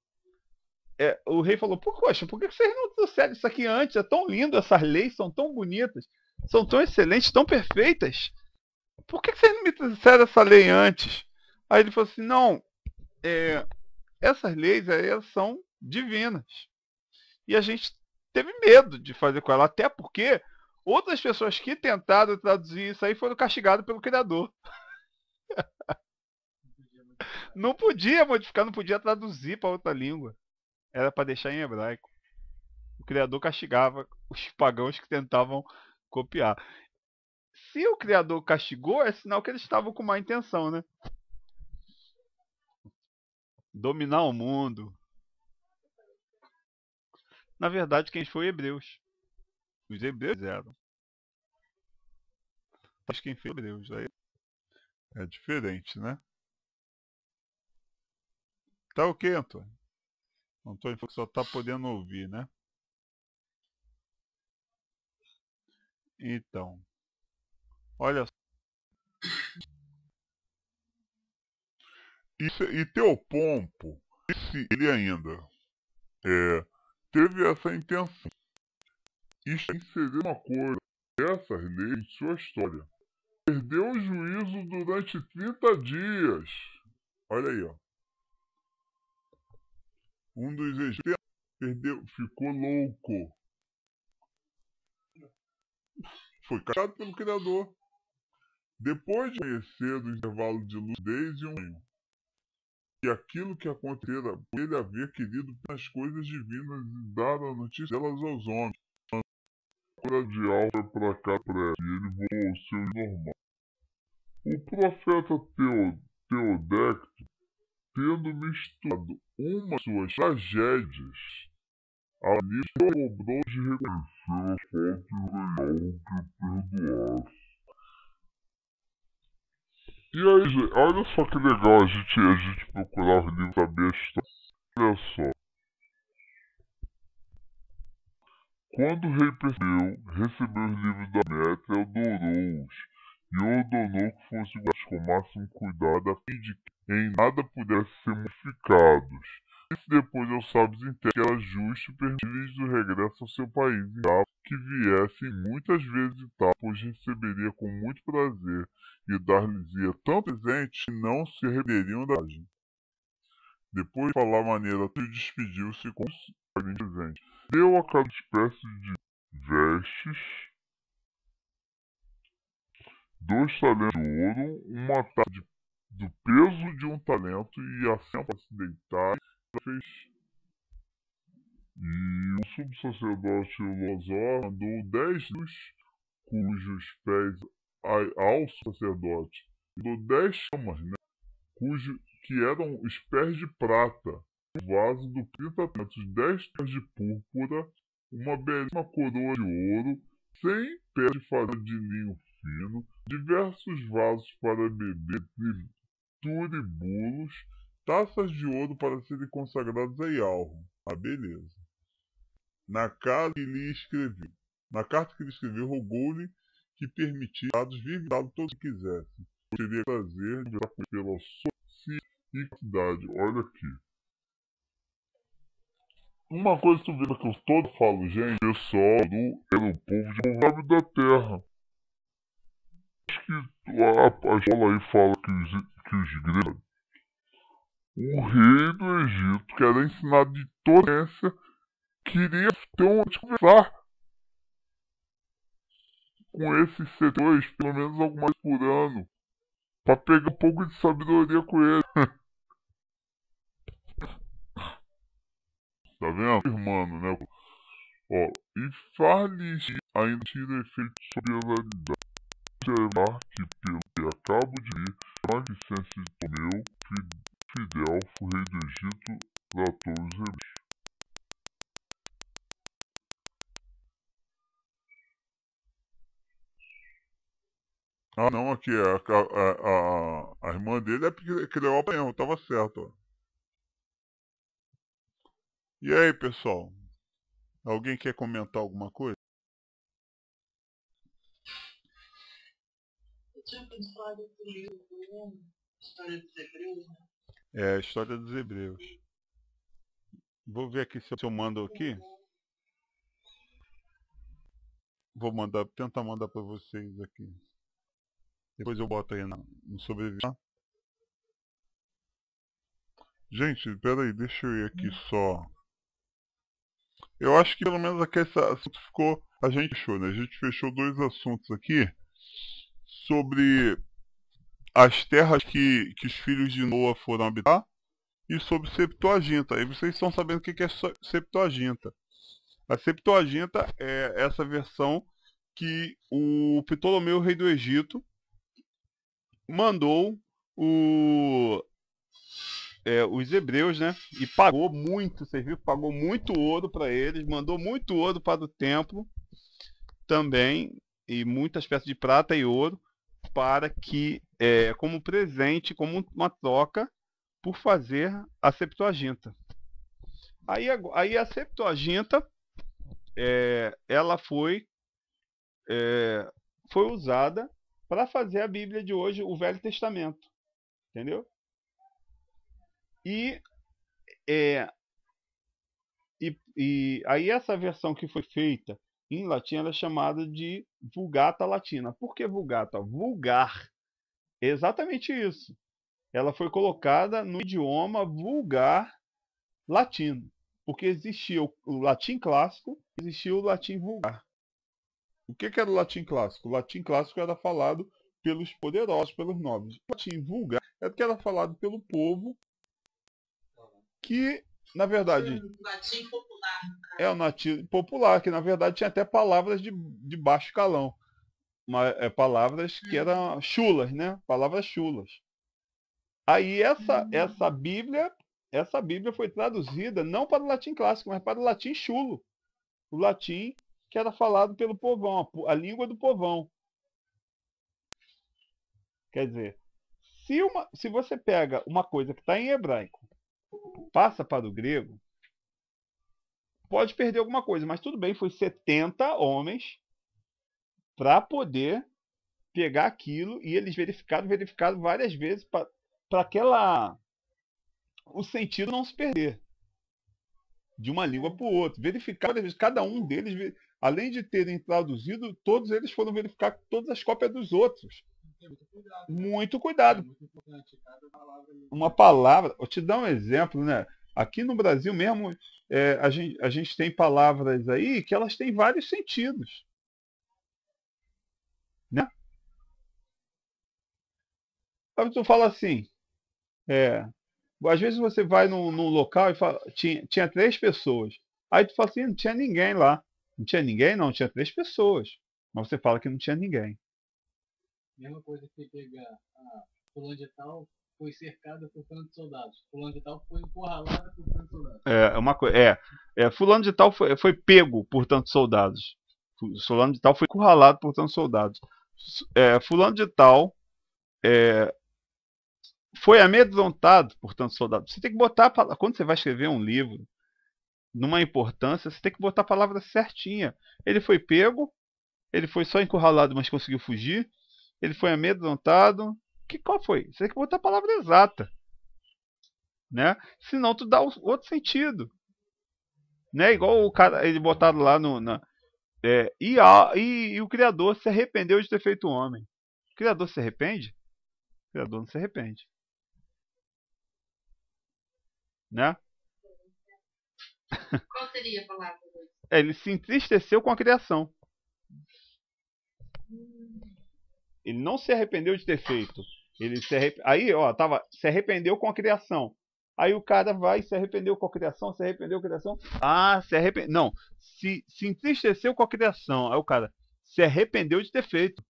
falou, poxa, por que vocês não trouxeram isso aqui antes? É tão lindo, essas leis são tão bonitas, são tão excelentes, tão perfeitas. Por que vocês não me trouxeram essa lei antes? Aí ele falou assim, não, essas leis elas são divinas. E a gente teve medo de fazer com ela, até porque outras pessoas que tentaram traduzir isso aí foram castigadas pelo Criador. Não podia modificar, não podia traduzir para outra língua. Era para deixar em hebraico. O Criador castigava os pagãos que tentavam copiar. Se o Criador castigou, é sinal que eles estavam com má intenção, né? Dominar o mundo. Na verdade, quem foi hebreus. Os hebreus eram. Mas quem fez hebreus aí é diferente, né? Tá ok, Antônio? Antônio falou que só tá podendo ouvir, né? Então, olha só. E Teopompo, ele ainda teve essa intenção. Isto inserir uma coisa, essas leis em sua história. Perdeu o juízo durante 30 dias. Olha aí, ó. Um dos egípcios ficou louco. Foi castigado pelo Criador. Depois de conhecer o intervalo de lucidez e um sonho, e aquilo que acontecera, ele havia querido as coisas divinas e dar a notícia delas aos homens. A cura de alma foi para cá e ele voltou ao seu normal. O profeta Teodecto, tendo misturado uma de suas tragédias, ali cobrou de reconhecer a falta real que perdoasse. E aí, gente, olha só que legal a gente procurar os livros, saber a história. Olha só. Quando o rei percebeu, recebeu os livros da Demétria, adorou-os e ordenou que fossem guardados com o máximo cuidado a fim de que em nada pudessem ser modificados. Isso depois aos sábios entendem que era justo permitir-lhes o regresso ao seu país em tal que viessem muitas vezes e tal, pois receberia com muito prazer e dar-lhes-ia tão presente que não se arrependeriam da viagem. Depois de falar a maneira, despediu-se com os presentes. Deu a cada espécie de vestes, 2 talentos de ouro, uma taça do peso de um talento, e assim para se deitar, fez. E o subsacerdote Lozor mandou 10 luz, cujos pés ao sacerdote, mandou 10 chamas, né, que eram os pés de prata, um vaso do 30 talentos, 10 pés de púrpura, uma belíssima coroa de ouro, 100 pés de farinha de linho fino, diversos vasos para beber, turibulos, taças de ouro para serem consagradas a Yahweh. Ah, beleza. Na carta que lhe escreveu, rogou-lhe que permitisse visitá-lo todos que quisessem. Teria prazer de virar pela sua e cidade. Olha aqui. Uma coisa que eu todo falo, gente, o pessoal era o povo de Moab da terra. Acho que a escola aí fala que os gregos, O rei do Egito, que era ensinado de toda a ciência, queria ter onde conversar com esses setores, pelo menos algumas por ano, para pegar um pouco de sabedoria com ele. Tá vendo? Irmão, né? Ó, e far-lhes ainda tira efeito sobre a realidade. Observar que, pelo que acabo de ler, Magnicêncio de Ptolomeu, Fidelfo, rei do Egito, tratou os hebreus. Ah, não, aqui a irmã dele é Cleópatra mesmo, tava certo, ó. E aí, pessoal? Alguém quer comentar alguma coisa? Eu tinha pensado do livro, História dos Hebreus, né? É, a História dos Hebreus. Vou ver aqui se eu mando aqui. Vou mandar, tentar mandar para vocês aqui. Depois eu boto aí no sobrevivente. Gente, peraí, deixa eu ir aqui só. Eu acho que pelo menos aqui esse assunto ficou. A gente fechou, né? A gente fechou 2 assuntos aqui sobre as terras que os filhos de Noa foram habitar e sobre Septuaginta. Aí vocês estão sabendo o que é Septuaginta. A Septuaginta é essa versão que o Ptolomeu, rei do Egito, mandou os hebreus, né? E pagou muito, você viu? Pagou muito ouro para eles, mandou muito ouro para o templo também, e muitas peças de prata e ouro, para que, como presente, como uma troca, por fazer a Septuaginta. Aí a Septuaginta, ela foi usada para fazer a Bíblia de hoje, o Velho Testamento. Entendeu? E aí essa versão que foi feita em latim ela é chamada de Vulgata Latina. Por que Vulgata? Vulgar. É exatamente isso. Ela foi colocada no idioma vulgar latino. Porque existia o latim clássico, existia o latim vulgar. O que era o latim clássico? O latim clássico era falado pelos poderosos, pelos nobres. O latim vulgar era o que era falado pelo povo que, na verdade, Latim popular. é o nativo popular, que na verdade tinha até palavras de baixo calão. Palavras que eram chulas, né? Palavras chulas. Aí essa Bíblia foi traduzida não para o latim clássico, mas para o latim chulo. O latim que era falado pelo povão, a língua do povão. Quer dizer, se você pega uma coisa que está em hebraico, passa para o grego, pode perder alguma coisa, mas tudo bem, foi 70 homens para poder pegar aquilo e eles verificaram várias vezes para o sentido não se perder de uma língua para o outro. Verificar várias vezes, cada um deles, além de terem traduzido, todos eles foram verificar todas as cópias dos outros. Muito cuidado. Uma palavra, vou te dar um exemplo, né? Aqui no Brasil mesmo, a gente tem palavras aí que elas têm vários sentidos. Né? Sabe, tu fala assim, às vezes você vai num local e fala, tinha 3 pessoas. Aí tu fala assim, não tinha ninguém lá. Não tinha ninguém? Não, tinha 3 pessoas. Mas você fala que não tinha ninguém. Mesma coisa que pegar fulano de tal foi cercada por tantos soldados. Fulano de tal foi encurralada por tantos soldados. Fulano de tal foi pego por tantos soldados. Fulano de tal foi encurralado por tantos soldados. Fulano de tal foi amedrontado por tantos soldados. Você tem que botar, quando você vai escrever um livro, numa importância, você tem que botar a palavra certinha. Ele foi pego, ele foi só encurralado, mas conseguiu fugir. Ele foi amedrontado. Qual foi? Você tem que botar a palavra exata. Né? Senão tu dá outro sentido. Né? Igual o cara, ele botado lá e o Criador se arrependeu de ter feito o homem. O Criador se arrepende? O Criador não se arrepende. né? Qual seria a palavra? Ele se entristeceu com a criação. Ele não se arrependeu de ter feito. Ele aí, ó, se arrependeu com a criação. Aí o cara vai e se arrependeu com a criação, se arrependeu com a criação. Ah, se arrependeu. Não, se entristeceu com a criação. Aí o cara se arrependeu de ter feito.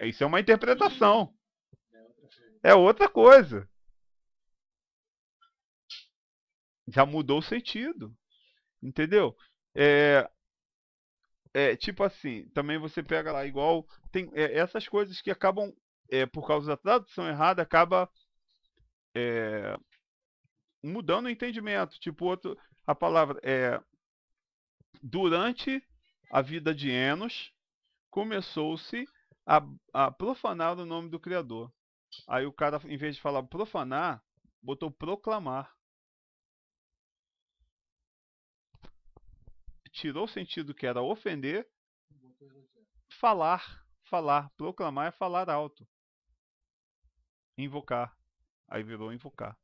Isso é uma interpretação. É outra coisa. Já mudou o sentido. Entendeu? Tipo assim, também você pega lá, igual, tem essas coisas que acabam, por causa da tradução errada, acaba mudando o entendimento. Tipo, a palavra durante a vida de Enos, começou-se a profanar o nome do Criador. Aí o cara, em vez de falar profanar, botou proclamar. Tirou o sentido que era ofender, falar, proclamar é falar alto, invocar, aí virou invocar.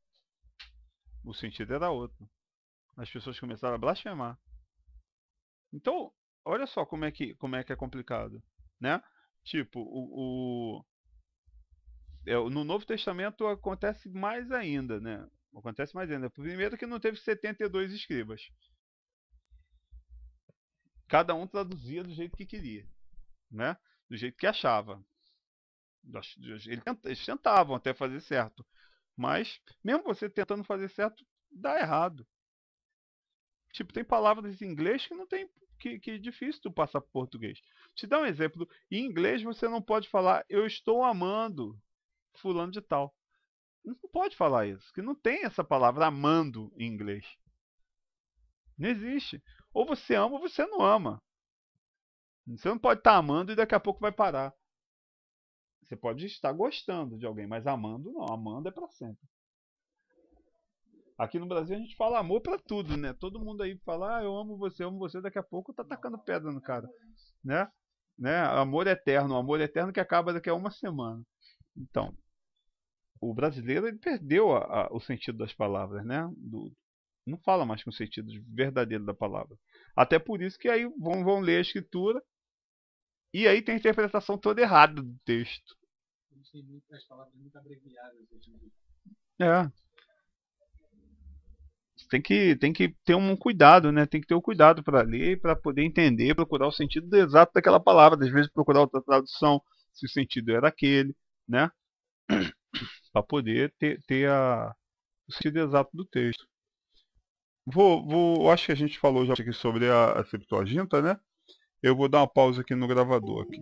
O sentido era outro. As pessoas começaram a blasfemar. Então, olha só como é que é complicado, né? Tipo, no Novo Testamento acontece mais ainda, né? Acontece mais ainda. Primeiro que não teve 72 escribas. Cada um traduzia do jeito que queria, né? Do jeito que achava. Eles tentavam até fazer certo, mas mesmo você tentando fazer certo, dá errado. Tipo, tem palavras em inglês que não tem, que é difícil tu passar para português. Te dar um exemplo. Em inglês você não pode falar eu estou amando fulano de tal. Não pode falar isso, que não tem essa palavra amando em inglês. Não existe. Ou você ama ou você não ama. Você não pode estar amando e daqui a pouco vai parar. Você pode estar gostando de alguém, mas amando não. Amando é para sempre. Aqui no Brasil a gente fala amor para tudo, né? Todo mundo aí fala, eu amo você, daqui a pouco tá tacando pedra no cara, né? Amor eterno que acaba daqui a uma semana. Então, o brasileiro ele perdeu o sentido das palavras, né? Não fala mais com o sentido verdadeiro da palavra. Até por isso que aí vão ler a escritura e aí tem a interpretação toda errada do texto. As palavras muito abreviadas. Tem que ter um cuidado, né? Tem que ter um cuidado para ler, para poder entender, procurar o sentido exato daquela palavra. Às vezes procurar outra tradução, se o sentido era aquele, né? Para poder ter o sentido exato do texto. Acho que a gente falou já aqui sobre a Septuaginta, né? Eu vou dar uma pausa aqui no gravador aqui.